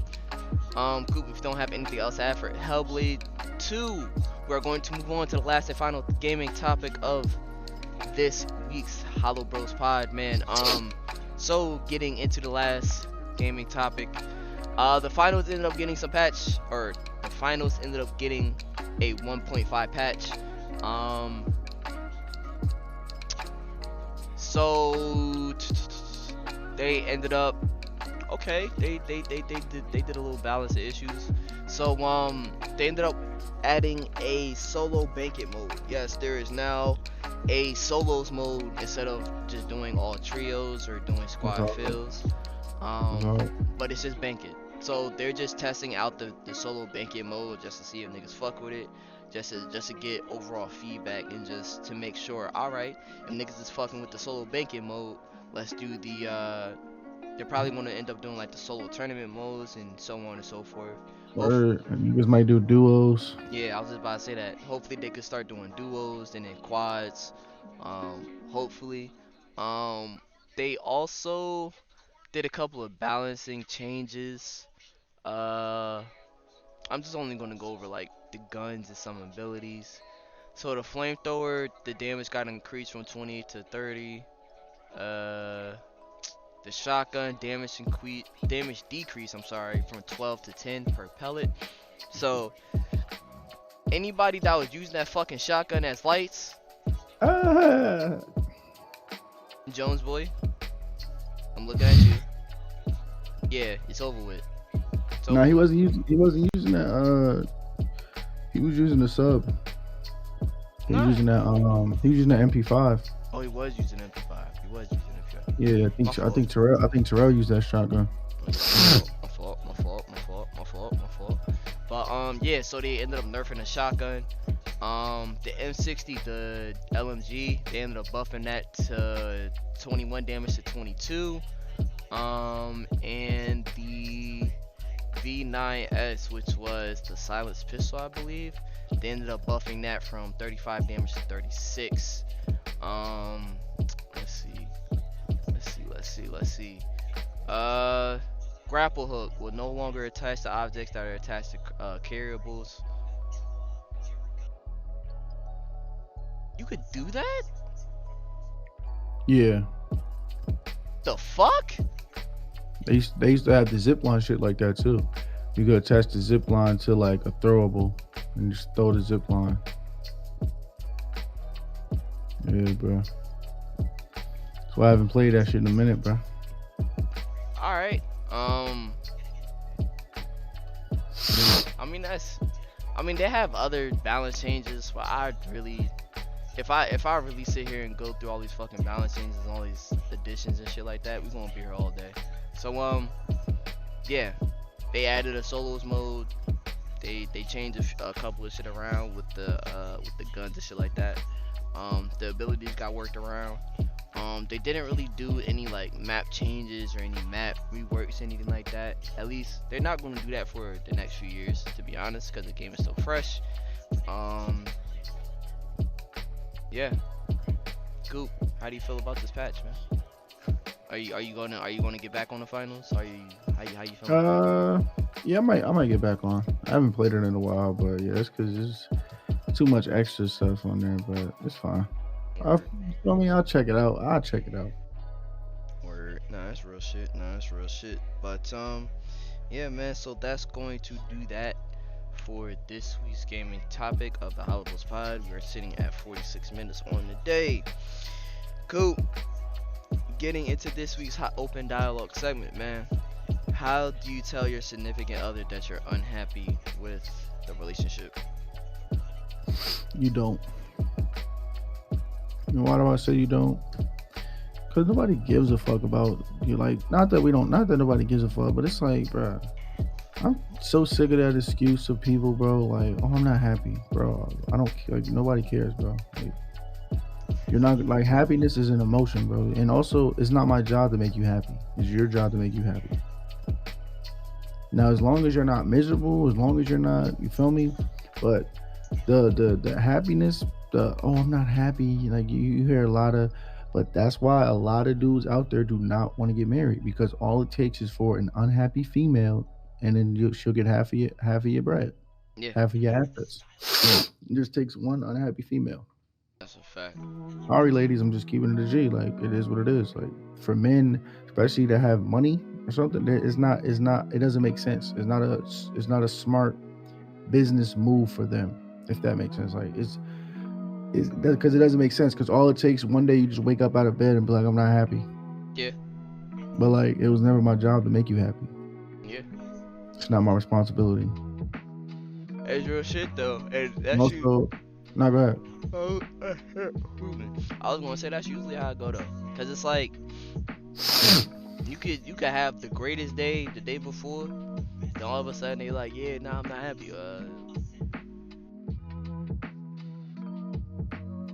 Coop, if you don't have anything else to add for Hellblade 2, we're going to move on to the last and final gaming topic of this week's HoloBros pod, man. So getting into the last gaming topic, the finals ended up getting some patch, or the finals ended up getting a 1.5 patch. So they ended up. Okay, they did a little balance of issues. So they ended up adding a solo banquet mode. Yes, there is now a solos mode instead of just doing all trios or doing squad fills. But it's just banquet. So they're just testing out the solo banquet mode just to see if niggas fuck with it, just to get overall feedback and just to make sure, alright, if niggas is fucking with the solo banquet mode, let's do the they're probably going to end up doing like the solo tournament modes and so on and so forth. Or niggas might do duos. Yeah, I was just about to say that. Hopefully they could start doing duos and then quads. Hopefully. They also did a couple of balancing changes. I'm just only going to go over like the guns and some abilities. So the flamethrower, the damage got increased from 20 to 30. The shotgun damage decrease, from 12 to 10 per pellet. So anybody that was using that fucking shotgun as lights, Jones boy, I'm looking at you. Yeah, it's over with. Nah, he wasn't using that. He was using the sub. He was using that. He was using that MP5. Oh, he was using MP5. Yeah, I think Terrell used that shotgun. My fault. But yeah, so they ended up nerfing the shotgun. The M60, the LMG, they ended up buffing that to 21 damage to 22. And the V9S, which was the silenced pistol, I believe, they ended up buffing that from 35 damage to 36. Let's see. Grapple hook will no longer attach to objects that are attached to carryables. You could do that? Yeah, The fuck? they used to have the zip line shit like that too. You could attach the zip line to like a throwable and just throw the zip line. Yeah, bro. That's why I haven't played that shit in a minute, bro. All right. I mean that's. I mean they have other balance changes, but I really, if I really sit here and go through all these fucking balance changes and all these additions and shit like that, we gonna be here all day. So yeah, they added a solos mode. They changed a couple of shit around with the guns and shit like that. The abilities got worked around. They didn't really do any like map changes or any map reworks, anything like that. At least they're not going to do that for the next few years, to be honest, because the game is still fresh. Yeah. Goop, how do you feel about this patch, man? Are you gonna get back on the finals? Are you how you feeling? Yeah, I might get back on. I haven't played it in a while, but yeah, it's because there's too much extra stuff on there, but it's fine. I mean, I'll check it out. I'll check it out. Word. Nah, that's real shit. Nah, that's real shit. But yeah, man. So that's going to do that for this week's gaming topic of the HoloBros Pod. We are sitting at 46 minutes on the day. Cool. Getting into this week's hot open dialogue segment, man. How do you tell your significant other that you're unhappy with the relationship? You don't. And why do I say you don't? Because nobody gives a fuck about you. Like, not that nobody gives a fuck, but it's like, bro, I'm so sick of that excuse of people, bro. Like, oh, I'm not happy, bro. I don't care. Like, nobody cares, bro. Like, you're not, like, happiness is an emotion, bro. And also, it's not my job to make you happy. It's your job to make you happy. Now, as long as you're not miserable, as long as you're not, you feel me? But the happiness, I'm not happy. Like, you hear a lot of, but that's why a lot of dudes out there do not want to get married, because all it takes is for an unhappy female, and then she'll get half of your bread, Yeah, half of your assets. It just takes one unhappy female. that's a fact. Sorry, ladies, I'm just keeping it a G. Like, it is what it is. Like, for men, especially that have money or something, it's not. It doesn't make sense. It's not a smart business move for them, if that makes sense. Like, it's because it doesn't make sense. Because all it takes, one day you just wake up out of bed and be like, I'm not happy. Yeah. But like, it was never my job to make you happy. Yeah. It's not my responsibility. That's real shit though, and that's Also, not bad. Oh, I was gonna say that's usually how I go though, cause it's like you could have the greatest day the day before, then all of a sudden they like, yeah, nah, I'm not happy.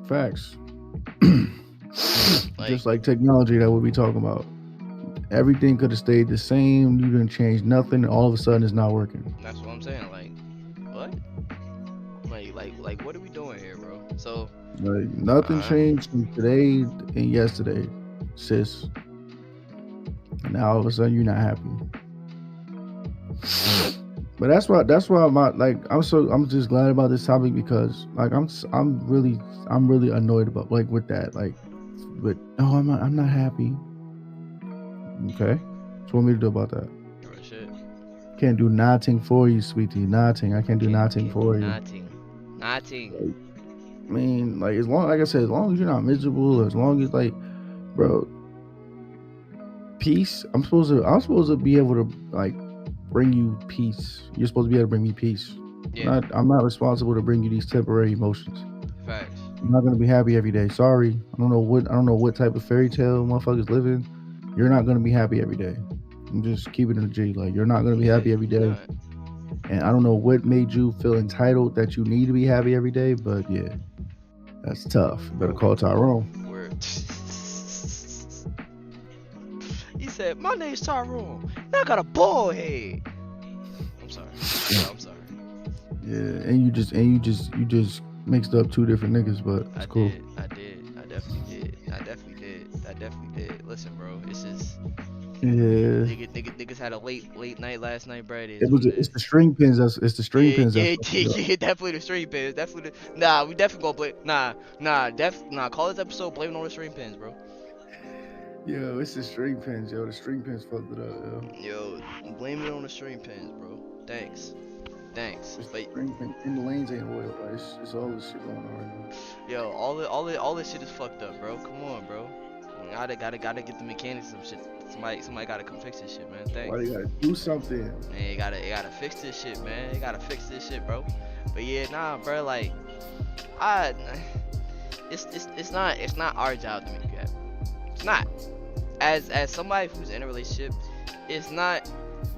Facts. Like, Just like technology that we'll be talking about. Everything could have stayed the same. You didn't change nothing, and all of a sudden it's not working. that's what I'm saying. Like, what? Like, what are we doing here, bro? So, Like, nothing changed from today and yesterday, sis. And now all of a sudden you're not happy. But that's why I'm just glad about this topic, because like I'm really annoyed about, like, with that, like, but I'm not happy. Okay, what you want me to do about that? real shit. Can't do nothing for you, sweetie. Nothing. I can't do nothing for you. Nothing. I mean, like, as long as you're not miserable, as long as, like, bro, peace. I'm supposed to be able to, like, bring you peace. You're supposed to be able to bring me peace. Yeah. I'm not responsible to bring you these temporary emotions. Facts. I'm not gonna be happy every day. Sorry. I don't know what type of fairy tale motherfuckers live in. You're not gonna be happy every day. I'm just keeping it a G. Like, you're not gonna be happy every day. And I don't know what made you feel entitled that you need to be happy every day, but yeah, that's tough. You better call Tyrone. Word. He said, "My name's Tyrone. Now I got a bald head." I'm sorry. Yeah, I'm sorry. Yeah, and you just mixed up two different niggas, but it's cool. I definitely did. Listen, bro, it's just. You Yeah. Niggas had a late night last night, bro. It is It what was. it It's is. the string pins. It's the string Yeah, pins that yeah, fucked yeah, it up. yeah, definitely the string pins. Definitely nah, we definitely gonna blame nah, call this episode blaming on the string pins, bro. Yo, it's the string pins, yo. The string pins fucked it up, yo. Yo, blame it on the string pins, bro. Thanks. Thanks. It's the But string pins. And the lanes ain't oil. Like, it's all this shit going on right now. yo, all this shit is fucked up, bro. Come on, bro. Gotta get the mechanics some shit. Somebody gotta come fix this shit, man. Why Thanks. they gotta do something? Man, you gotta fix this shit, man. You gotta fix this shit, bro. But yeah, nah, bro. Like, I, it's not our job to make you happy. It's not. As somebody who's in a relationship, it's not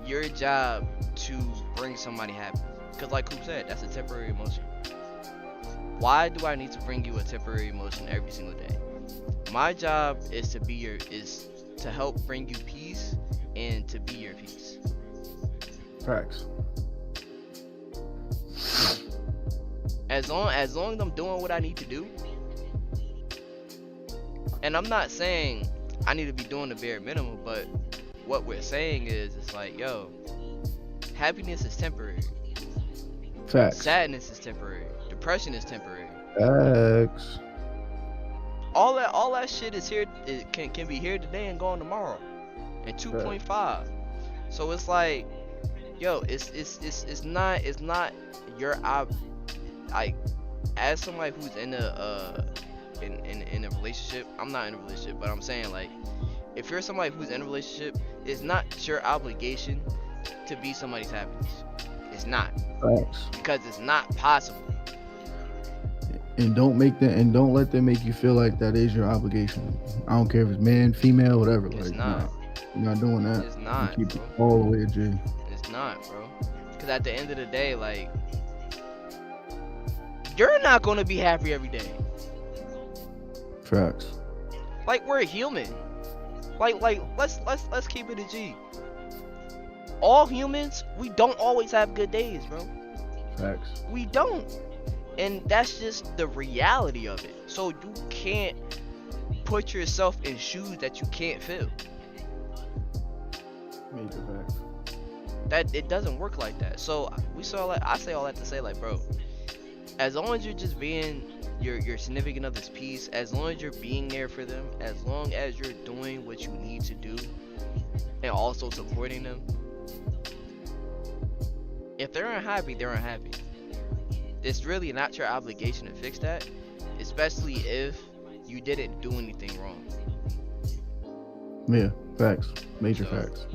your job to bring somebody happy. Cause like Coop said, that's a temporary emotion. Why do I need to bring you a temporary emotion every single day? My job is to help bring you peace and to be your peace. Facts. As long as I'm doing what I need to do, and I'm not saying I need to be doing the bare minimum, but what we're saying is, it's like, yo, happiness is temporary. Facts. Sadness is temporary. Depression is temporary. Facts. All that shit is here. It can be here today and gone tomorrow. And 2.5. So it's like, yo, it's not your like, as somebody who's in a relationship. I'm not in a relationship, but I'm saying, like, if you're somebody who's in a relationship, it's not your obligation to be somebody's happiness. It's not. Facts. Because it's not possible. And don't let them make you feel like that is your obligation. I don't care if it's man, female, whatever. It's like, not. Nah, you're not doing that. It's not, keep bro. it all the way at G. It's not, bro. Because at the end of the day, like, you're not gonna be happy every day. Facts. Like, we're human. Like let's keep it a G. All humans, we don't always have good days, bro. Facts. We don't. And that's just the reality of it. So you can't put yourself in shoes that you can't fill. Major facts. That it doesn't work like that. So I say all that to say, like, bro, as long as you're just being your significant other's peace, as long as you're being there for them, as long as you're doing what you need to do, and also supporting them, if they're unhappy, they're unhappy. It's really not your obligation to fix that, especially if you didn't do anything wrong. Yeah, facts. Major So, facts.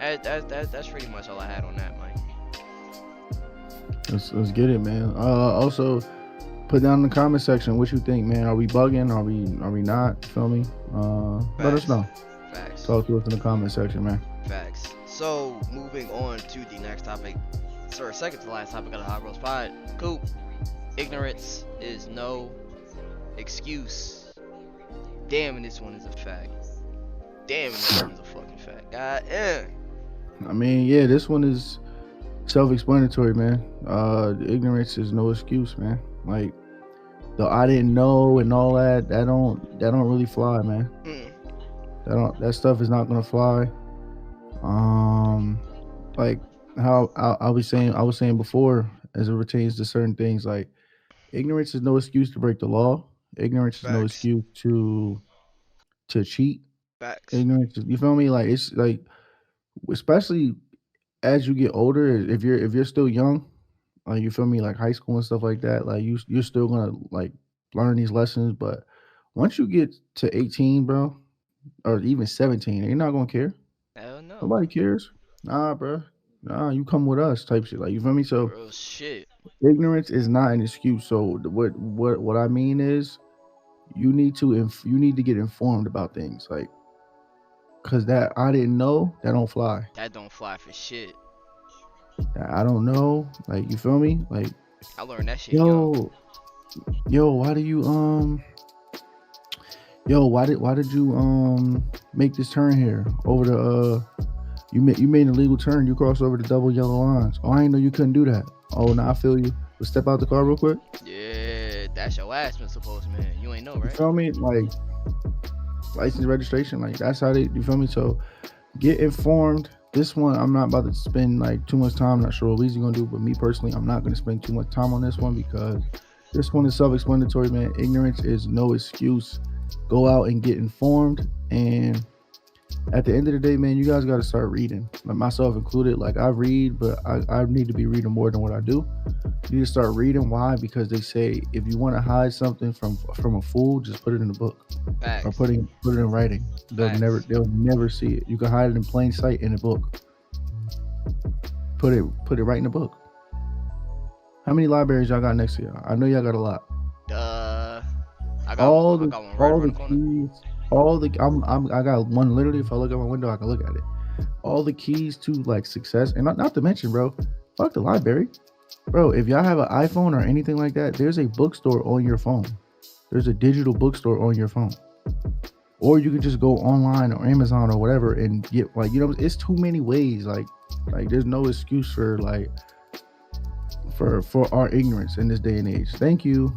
That's pretty much all I had on that, Mike. Let's get it, man. Also, put down in the comment section what you think, man. Are we bugging? Are we not? Feel me? Let us know. Facts. Talk to us in the comment section, man. Facts. So, moving on to the next topic. Sorry, second to last topic of the HoloBros pod. Cool. Ignorance is no excuse. Damn, and this one is a fact. Damn, and this one is a fucking fact. God damn. I mean, yeah, this one is self-explanatory, man. Ignorance is no excuse, man. Like, the I didn't know and all that don't really fly, man. That stuff is not gonna fly. Like how I was saying before, as it pertains to certain things, like, ignorance is no excuse to break the law. Ignorance is no Facts. excuse to cheat. Facts. Ignorance, you feel me? Like, it's like, especially as you get older, if you're still young, like, you feel me, like high school and stuff like that, like, you're still gonna, like, learn these lessons. But once you get to 18, bro, or even 17, you're not gonna care. Hell no. Nobody cares. Nah, bro. Nah, you come with us, type shit. Like, you feel me? So Real shit. ignorance is not an excuse. So what I mean is, you need to get informed about things, like, cause that I didn't know, that don't fly. That don't fly for shit. That I don't know, like, you feel me? Like, I learned that shit young. why do you why did you make this turn here over the you made an illegal turn, you crossed over the double yellow lines. Oh, I didn't know you couldn't do that. Oh, now I feel you. Let's step out the car real quick. Yeah, that's your ass, Mr. Postman. You ain't know, You right? feel me? Like, license registration. Like that's how they. You feel me? So get informed. This one, I'm not about to spend like too much time. Not sure what Weezy gonna do, but me personally, I'm not gonna spend too much time on this one because this one is self-explanatory, man. Ignorance is no excuse. Go out and get informed. And at the end of the day, man, you guys got to start reading, like myself included. Like I read, but I need to be reading more than what I do. You need to start reading. Why? Because they say if you want to hide something from a fool, just put it in a book or Facts. put it in writing. Facts. They'll never see it. You can hide it in plain sight in a book. Put it right in a book. How many libraries y'all got next to y'all? I know y'all got a lot. Uh, All I the got one right all around the the corner. keys, all the I got one literally. If I look at my window, I can look at it. All the keys to like success, and not to mention, bro, fuck the library, bro. If y'all have an iPhone or anything like that, there's a bookstore on your phone. There's a digital bookstore on your phone, or you can just go online or Amazon or whatever and get like it's too many ways. Like there's no excuse for like for our ignorance in this day and age. Thank you,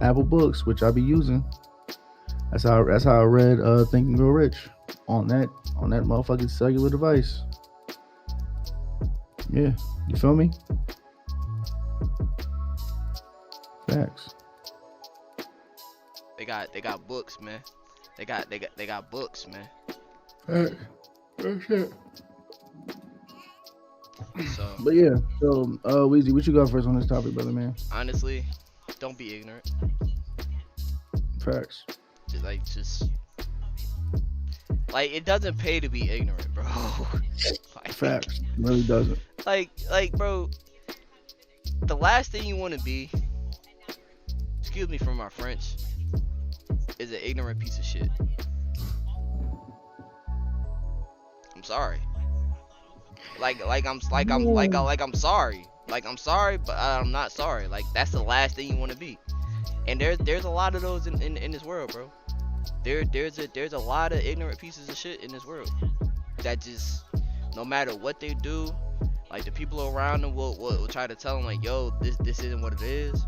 Apple Books, which I be using. That's how I read Think and Grow Rich on that motherfucking cellular device. Yeah, you feel me? Facts. They got books, man. They got books, man. Hey, oh shit. So But yeah, so Weezy, what you got first on this topic, brother man? honestly, don't be ignorant. Facts. Just like it doesn't pay to be ignorant, bro. like, Facts. It really doesn't. like, bro. The last thing you want to be, excuse me for my French, is an ignorant piece of shit. I'm sorry. I'm sorry. Like I'm sorry, but I'm not sorry. Like that's the last thing you want to be. And there's a lot of those in this world, bro. There's a lot of ignorant pieces of shit in this world that just no matter what they do, like the people around them will try to tell them like, yo, this isn't what it is.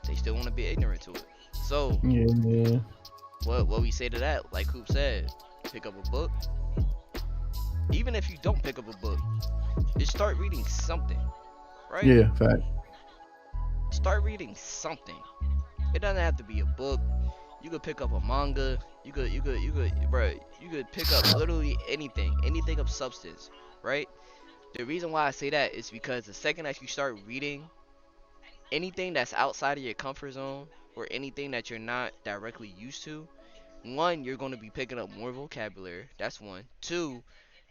They still want to be ignorant to it. So Yeah. what we say to that, like Coop said, pick up a book. Even if you don't pick up a book, just start reading something, right? Yeah. Fact. Start reading something. It doesn't have to be a book. You could pick up a manga. You could, bro. You could pick up literally anything of substance, right? The reason why I say that is because the second that you start reading anything that's outside of your comfort zone or anything that you're not directly used to, one, you're going to be picking up more vocabulary. That's one. Two,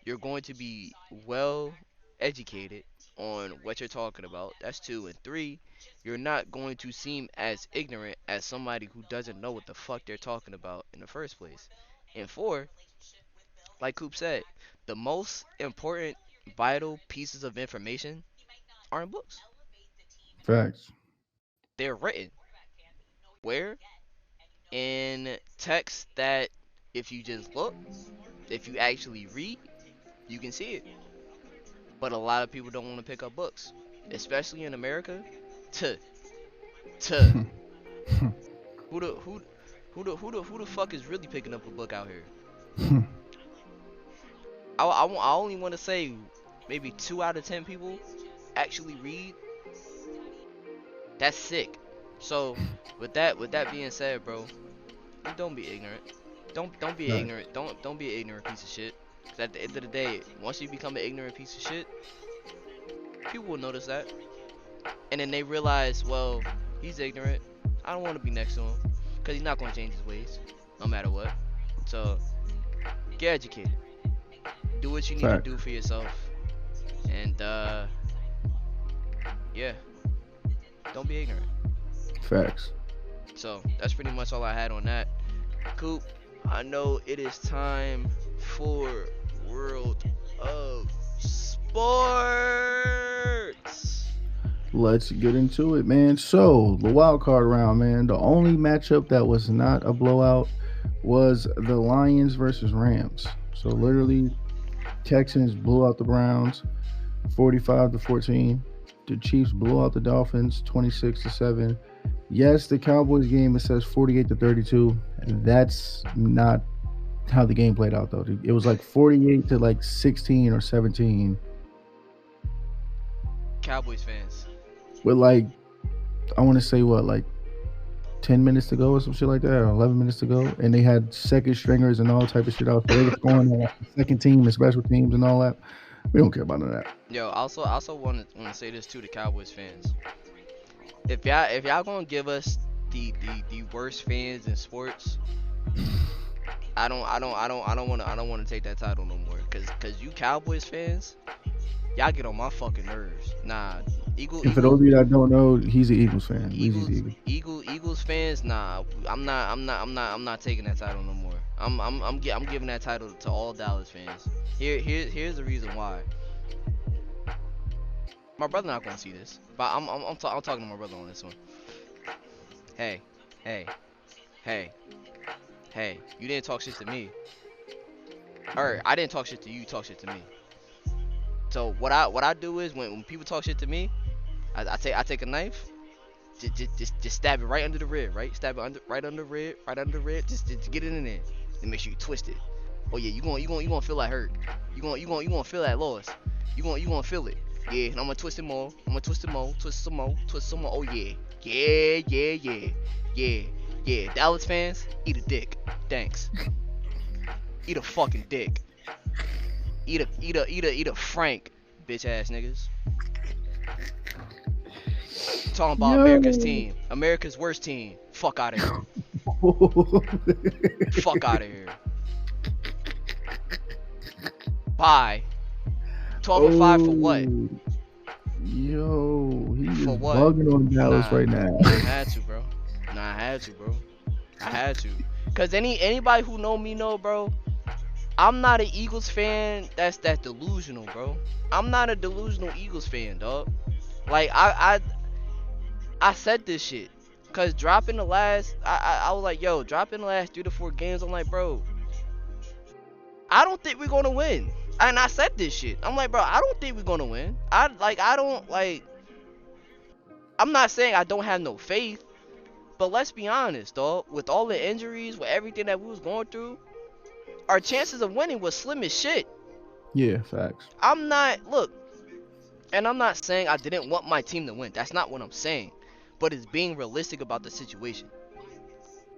you're going to be well educated on what you're talking about. That's two. And three, you're not going to seem as ignorant as somebody who doesn't know what the fuck they're talking about in the first place. And four, like Coop said, the most important vital pieces of information are in books. Facts. They're written. Where? In text that if you just look, if you actually read, you can see it. But a lot of people don't want to pick up books, especially in America. To to who the fuck is really picking up a book out here? I only want to say maybe 2 out of 10 people actually read. That's sick. So with that being said, bro, don't be ignorant. Don't be Right. ignorant. Don't be an ignorant piece of shit. 'Cause at the end of the day, once you become an ignorant piece of shit, people will notice that, and then they realize, well, he's ignorant. I don't want to be next to him, cause he's not gonna change his ways, no matter what. So get educated. Do what you need to Fact. do for yourself, and yeah, don't be ignorant. Facts. So that's pretty much all I had on that. Coop, I know it is time for World of Sports. Let's get into it, man. So the wild card round, man. The only matchup that was not a blowout was the Lions versus Rams. So literally, Texans blew out the Browns, 45-14. The Chiefs blew out the Dolphins, 26-7. Yes, the Cowboys game it says 48-32. That's not how the game played out though. It was like 48 to like 16 or 17 Cowboys fans. with like I want to say what like 10 minutes to go or some shit like that, or 11 minutes to go, and they had second stringers and all type of shit out. So they were scoring on like, the second team and special teams and all that. We don't care about none of that. Yo, also want to say this to the Cowboys fans. If y'all gonna give us the worst fans in sports, I don't wanna take that title no more. Cause you Cowboys fans, y'all get on my fucking nerves. Nah, And for those of you that don't know, he's an Eagles fan. Weezy's Eagles Eagles. Eagles fans. Nah, I'm not taking that title no more. I'm giving that title to all Dallas fans. Here's the reason why. My brother not gonna see this, but I'm talking to my brother on this one. Hey, hey, hey, hey! You didn't talk shit to me, or I didn't talk shit to you. You talk shit to me. So what I do is when people talk shit to me, I take a knife, just stab it right under the rib, right? Stab it right under the rib, right under the rib. Just get it in there, and make sure you twist it. Oh yeah, you gonna feel that hurt. You gonna feel that loss. You gonna feel it. Yeah, and I'm gonna twist it more. I'm gonna twist it more, twist some more, twist some more. Oh yeah, yeah. Dallas fans, eat a dick. Thanks. Eat a fucking dick. Eat a Frank, bitch ass niggas. Talking about America's Yo. team, America's worst team. Fuck out of here. Fuck out of here. Bye. 12-5 for what? Yo, he is For what? bugging on Dallas Nah, right now. I had to, bro. Nah, I had to, bro. I had to. Cause anybody who know me know, bro. I'm not an Eagles fan. That's delusional, bro. I'm not a delusional Eagles fan, dog. Like I said this shit. Cause dropping the last, I was like, yo, dropping the last 3 to 4 games. I'm like, bro, I don't think we're gonna win. And I said this shit. I'm like, bro, I don't think we're gonna win. I don't like. I'm not saying I don't have no faith, but let's be honest, dog. With all the injuries, with everything that we was going through, our chances of winning was slim as shit. Yeah, facts. I'm not look, and I'm not saying I didn't want my team to win. That's not what I'm saying. But it's being realistic about the situation.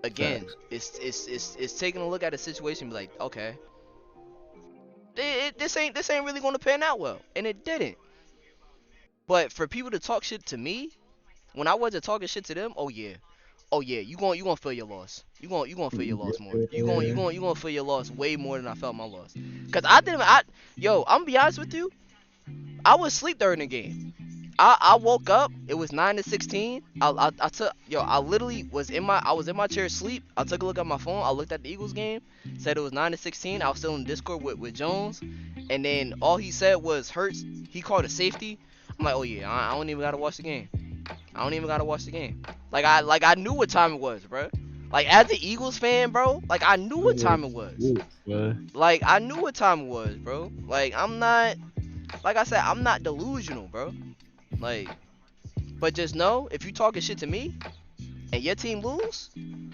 Again, Facts. it's taking a look at the situation and be like, okay, this ain't really gonna pan out well, and it didn't. But for people to talk shit to me when I wasn't talking shit to them, oh yeah, you gonna feel your loss. You gonna feel your loss more. You gonna feel your loss way more than I felt my loss. Cause I didn't. Yo, I'm gonna be honest with you. I was asleep during the game. I woke up. It was 9-16. I took I literally I was in my chair asleep. I took a look at my phone. I looked at the Eagles game. Said it was 9-16. I was still in Discord with Jones, and then all he said was Hurts. He called a safety. I'm like, oh yeah, I don't even gotta watch the game. I don't even gotta watch the game. I knew what time it was, bro. Like as an Eagles fan, bro. Like I knew what time it was. Like I knew what time it was, bro. Like I'm not. Like I said, I'm not delusional, bro. Like, but just know if you talking shit to me and your team lose, you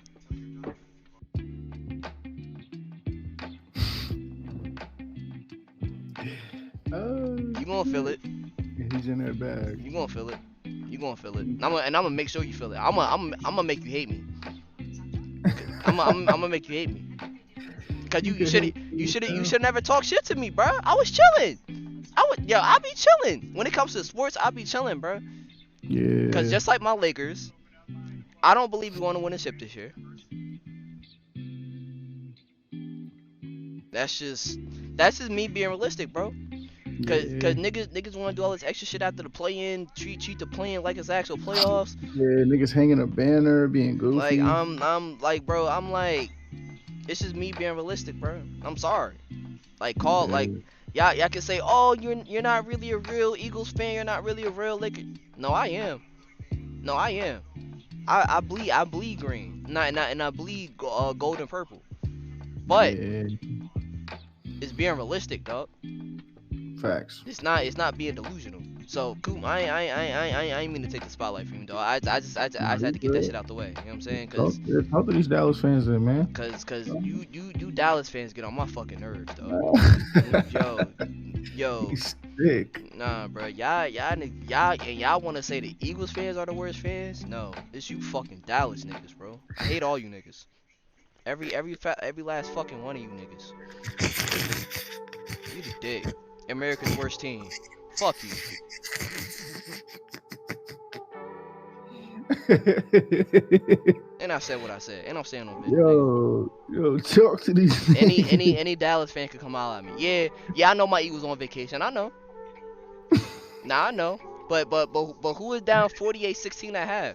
gonna feel it. He's in that bag. You gonna feel it. You gonna feel it. I'm gonna make sure you feel it. I'm gonna make you hate me. I'm gonna make you hate me. Cause you should never talk shit to me, bro. I was chilling. I be chilling. When it comes to sports, I be chilling, bro. Yeah. Cause just like my Lakers, I don't believe we're gonna win a chip this year. That's just me being realistic, bro. Cause niggas wanna do all this extra shit after the play-in, treat the play-in like it's actual playoffs. Yeah, niggas hanging a banner, being goofy. Like I'm like, bro, I'm like, it's just me being realistic, bro. I'm sorry. Like y'all can say, oh, you're not really a real Eagles fan, you're not really a real Lakers. No, I am. I bleed green, and I bleed gold and purple. But Yeah. it's being realistic, dog. Facts. It's not being delusional. So, Coop, I ain't mean to take the spotlight from you, though. I Nah, just had you to get that good. shit out the way. You know what I'm saying? Talk to these Dallas fans, then, man. Cause you Dallas fans get on my fucking nerves, though. Yo, yo, He's sick. nah, bro. Y'all want to say the Eagles fans are the worst fans? No, it's you fucking Dallas niggas, bro. I hate all you niggas. Every last fucking one of you niggas. You the dick. America's worst team. Fuck you. And I said what I said. And I'm saying no business, nigga. Yo, talk to these Any any niggas. any Dallas fan could come out at me. Yeah, I know my Eagles on vacation. I know. Nah, I know. But who is down 48-16 at half?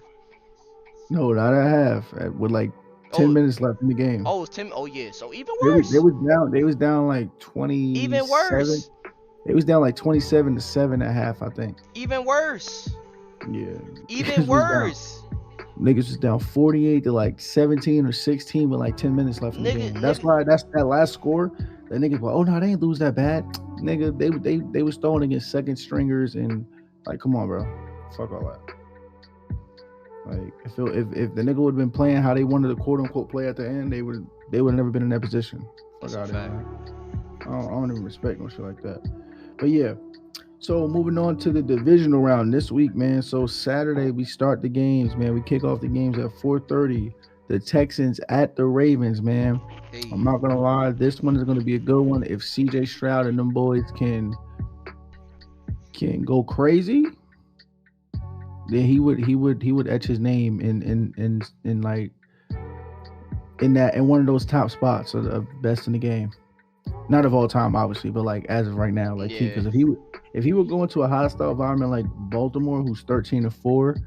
No, not a half. With like 10 Oh, minutes left in the game. oh, it's Tim. Oh yeah. So even They worse. was down. They was down like Even 27. worse. They was down like 27-7 at half, I think. Even worse. Yeah, Even niggas was down. worse. Niggas was down 48 to like 17 or 16 with like 10 minutes left in the game. That's Nigga. why that's that last score. That niggas like, oh no, they ain't lose that bad. Nigga, they was throwing against second stringers and like, come on, bro, fuck all that. Like, if the nigga would have been playing how they wanted to quote unquote play at the end, they would have never been in that position. Fuck That's a out of here, fact. man. I don't even respect no shit like that. But yeah. So moving on to the divisional round this week, man. So Saturday we start the games, man. We kick off the games at 4:30. The Texans at the Ravens, man. Hey. I'm not gonna lie, this one is gonna be a good one. If CJ Stroud and them boys can go crazy, then he would etch his name in like in one of those top spots of best in the game. Not of all time, obviously, but like as of right now, like Yeah. because if he would go into a hostile environment like Baltimore, who's 13-4,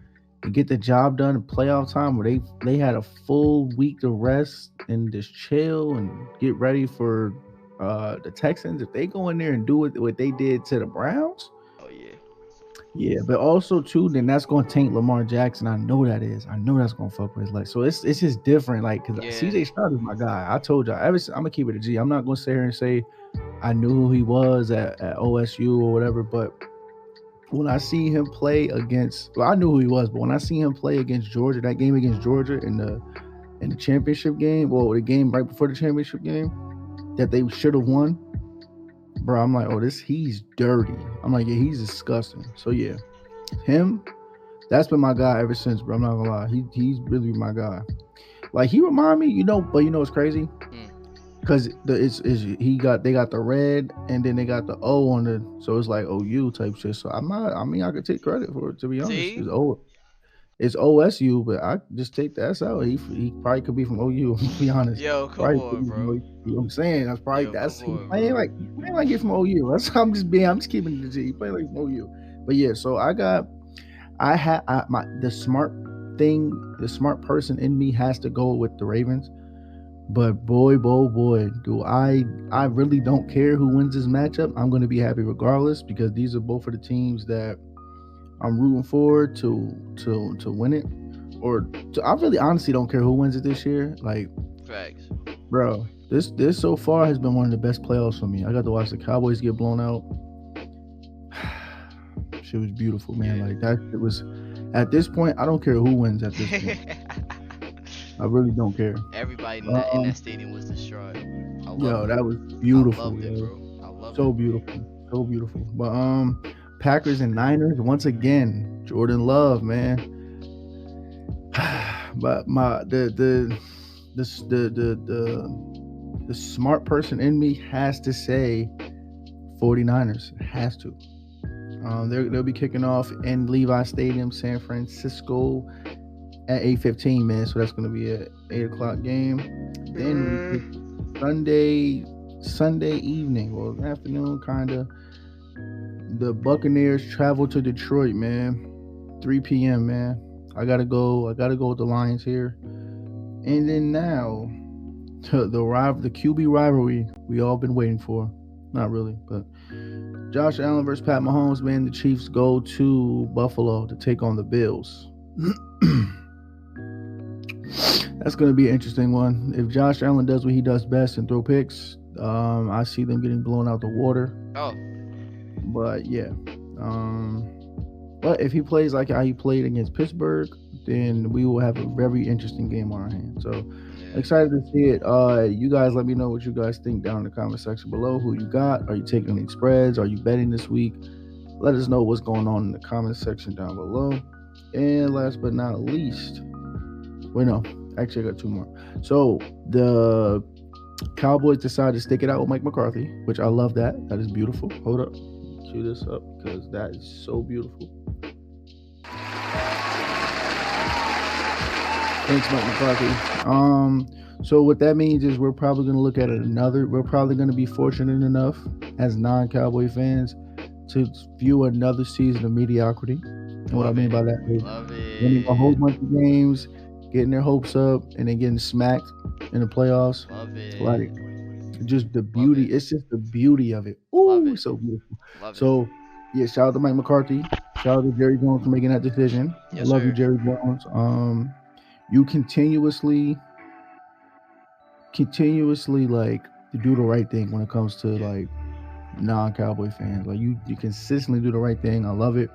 and get the job done in playoff time, where they had a full week to rest and just chill and get ready for the Texans. If they go in there and do what they did to the Browns, Oh yeah. yeah, but also too, then that's going to taint Lamar Jackson. I know that is. I know that's going to fuck with his leg. So it's just different. Like, because Yeah. CJ Stroud is my guy. I told y'all. I'm gonna keep it a G. I'm not going to sit here and say I knew who he was at OSU or whatever. But when I see him play against, well, I knew who he was. But when I see him play against Georgia, that game against Georgia in the championship game, well, the game right before the championship game that they should have won, bro, I'm like, oh, he's dirty. I'm like, yeah, he's disgusting. So yeah, him, that's been my guy ever since, bro. I'm not gonna lie. He's really my guy. Like he remind me, but it's crazy. Mm. Cause they got the red and then they got the O on it, so it's like OU type shit. So I could take credit for it, to be honest. See? It's OSU, but I just take the S out. He probably could be from OU. To be honest, Yo, come probably could on, be from OU. bro. You know what I'm saying? Yo, come He on, playing bro. like get from OU. That's how I'm just keeping it the G. He playing like from OU. But yeah, so the smart person in me has to go with the Ravens. But boy, do I really don't care who wins this matchup. I'm going to be happy regardless because these are both of the teams that I'm rooting for to win it. I really honestly don't care who wins it this year. Like, Facts. bro, this so far has been one of the best playoffs for me. I got to watch the Cowboys get blown out. Shit was beautiful, man. Yeah. Like that. It was. At this point, I don't care who wins. At this point, I really don't care. Everybody in that stadium was distraught. I loved Yo, it. that was beautiful. I loved it, Yo. bro. I loved So it. beautiful, so beautiful. But Packers and Niners once again. Jordan Love, man. But the smart person in me has to say 49ers. Has to. They'll be kicking off in Levi Stadium, San Francisco, at 8:15, man. So that's gonna be a 8 o'clock game. Then Sunday evening, well, afternoon, kinda. The Buccaneers travel to Detroit, man. 3 p.m., man. I gotta go with the Lions here. And then now, the QB rivalry we all been waiting for. Not really, but Josh Allen versus Pat Mahomes, man. The Chiefs go to Buffalo to take on the Bills. That's going to be an interesting one. If Josh Allen does what he does best and throw picks, I see them getting blown out the water. Oh. But yeah, um, but if he plays like how he played against Pittsburgh, then we will have a very interesting game on our hands. So Yeah. excited to see it. You guys let me know what you guys think down in the comment section below. Who you got? Are you taking any spreads? Are you betting this week? Let us know what's going on in the comment section down below. And last but not least, wait no, actually I got two more. So the Cowboys decided to stick it out with Mike McCarthy, which I love that. That is beautiful. Hold up. Cue this up because that is so beautiful. Thanks, Mike McCarthy. So what that means is we're probably going to look at it another. We're probably going to be fortunate enough as non-Cowboy fans to view another season of mediocrity. And what I Love mean by it. that is Love winning a whole it. bunch of games, getting their hopes up, and then getting smacked in the playoffs. Love it. Like just the Love beauty. it. It's just the beauty of it. Love Ooh, it. it's so beautiful. Love it. So yeah, shout out to Mike McCarthy. Shout out to Jerry Jones for making that decision. I Yes, love you, sir. Jerry Jones. You continuously like to do the right thing when it comes to Yeah. like non-Cowboy fans. Like you consistently do the right thing. I love it.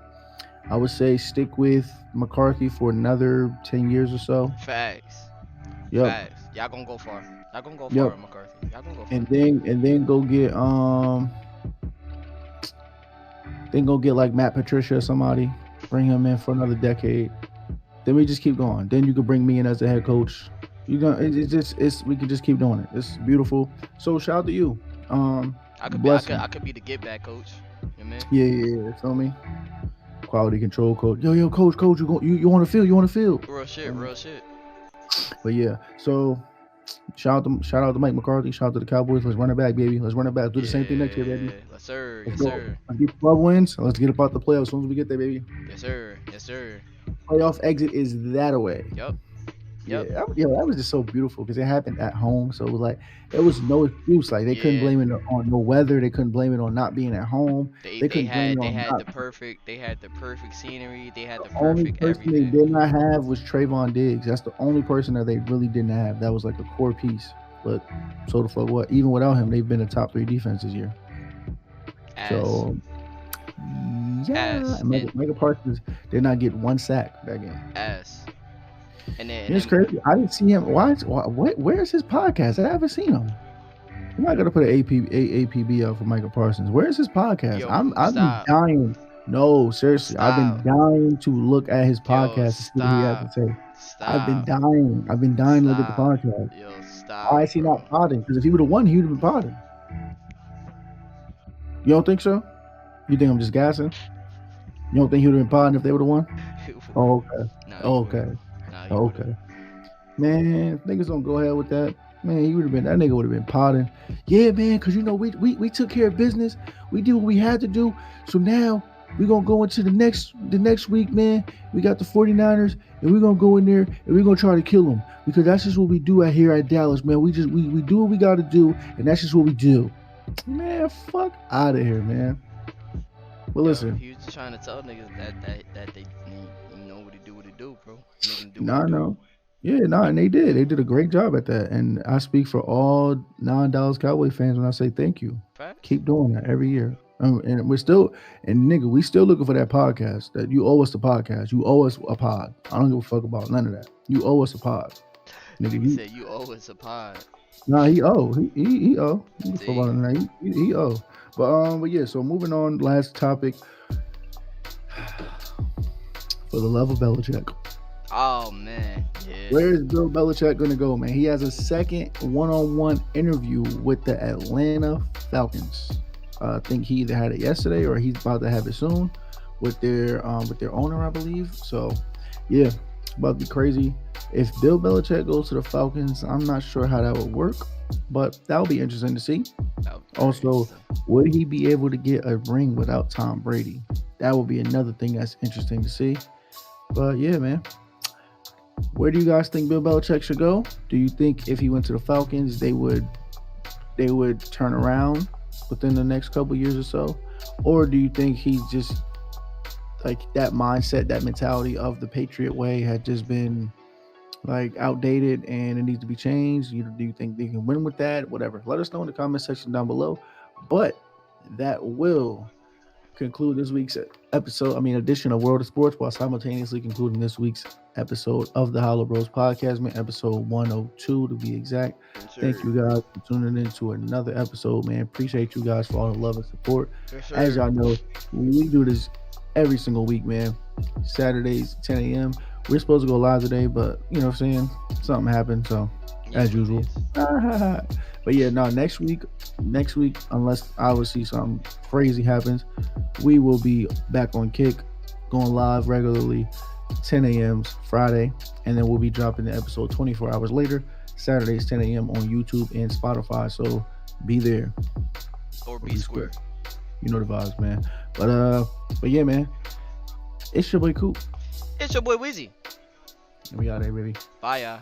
I would say stick with McCarthy for another 10 years or so. Facts. Yep, Facts. Y'all gonna go far. Y'all gonna go far yep. with McCarthy. Y'all gonna go far. And then go get then go get like Matt Patricia or somebody. Bring him in for another decade. Then we just keep going. Then you could bring me in as a head coach. You gonna it's just it's we can just keep doing it. It's beautiful. So shout out to you. I could be. I could. Blessing. I could be the get back coach. You know what Yeah, yeah, yeah. Feel me? Quality control coach. Yo, coach, you want to feel? You want to feel? I mean? Real shit. Real shit. But yeah, so shout out to Mike McCarthy. Shout out to the Cowboys. Let's run it back, baby. Let's run it back. Do the same thing next year, baby. Yeah. Yes, sir. Let's Yes, go. sir. Let's get 12 wins. Let's get about the playoffs as soon as we get there, baby. Yes, sir. Yes, sir. Playoff exit is that away. Yep. Yep. Yeah, that was just so beautiful because it happened at home. So it was like there was no excuse. Like they couldn't Yeah. blame it on no weather. They couldn't blame it on not being at home. They They they couldn't blame had it they on had not. the perfect they had the perfect scenery. They had The the only perfect person they everything. did not have was Trayvon Diggs. That's the only person that they really didn't have. That was like a core piece. But so the fuck what? Even without him, they've been a top three defense this year. As So yeah, as and and Micah Parsons did not get one sack that game. as and then You know, it's crazy. I didn't see him. Where's his podcast? I haven't seen him. I'm not gonna put an APB out for Michael Parsons. Where's his podcast? yo I've been stop dying. No, seriously, I've been stop dying to look at his yo podcast to see what he has to stop say. I've been stop dying. I've been dying to look at the stop podcast. yo Why stop is he bro. not podding? Because if he would have won, he would have been podding. You don't think so? You think I'm just gassing? You don't think he would have been podding if they would have won? Oh, okay. No, Oh, he okay. wouldn't. No, he Oh, wouldn't. okay. Man, if niggas don't go ahead with that. Man, he would have been that nigga would have been potting. Yeah, man, because you know we took care of business. We did what we had to do. So now we're gonna go into the next week, man. We got the 49ers, and we're gonna go in there and we're gonna try to kill them. Because that's just what we do out here at Dallas, man. We do what we gotta do, and that's just what we do. Man, fuck out of here, man. But Yo, listen, he was just trying to tell niggas that they you know what he do, bro. Make him do what he nah, do. no. Yeah, no, and they did. They did a great job at that. And I speak for all non-Dallas Cowboy fans when I say thank you. Facts. Keep doing that every year. And we're still, and nigga, we still looking for that podcast. That you owe us the podcast. You owe us a pod. I don't give a fuck about none of that. You owe us a pod, nigga. Nigga said you owe us a pod. Nah, he owe. He owe. You can fuck See? about that. He owe. But yeah. So moving on. Last topic. For the love of Belichick. Oh man, yeah. Where is Bill Belichick going to go, man? He has a second one-on-one interview with the Atlanta Falcons. I think he either had it yesterday or he's about to have it soon with their owner, I believe. So, yeah, it's about to be crazy. If Bill Belichick goes to the Falcons, I'm not sure how that would work, but that would be interesting to see. That would be Also, crazy. would he be able to get a ring without Tom Brady? That would be another thing that's interesting to see. But yeah, man. Where do you guys think Bill Belichick should go? Do you think if he went to the Falcons, they would turn around within the next couple years or so, or do you think he's just like that mindset, that mentality of the Patriot way had just been like outdated and it needs to be changed? Do you think they can win with that? Whatever. Let us know in the comment section down below. But that will conclude this week's episode. I mean, edition of World of Sports, while simultaneously concluding this week's episode of the HoloBros podcast, man. Episode 102 to be exact. Yes, Thank sir. you guys for tuning in to another episode, man. Appreciate you guys for all the love and support. Yes, As sir. y'all know, we do this every single week, man. Saturdays, 10 a.m. We're supposed to go live today, but you know what I'm saying? Something happened, so Yes, as usual. But yeah, no, next week, unless obviously something crazy happens, we will be back on Kick, going live regularly, 10 a.m. Friday, and then we'll be dropping the episode 24 hours later, Saturdays, 10 a.m. on YouTube and Spotify. So be there. Or be square. You know the vibes, man. But yeah, man, it's your boy Coop. It's your boy Weezy. And we out there, baby. Bye, y'all.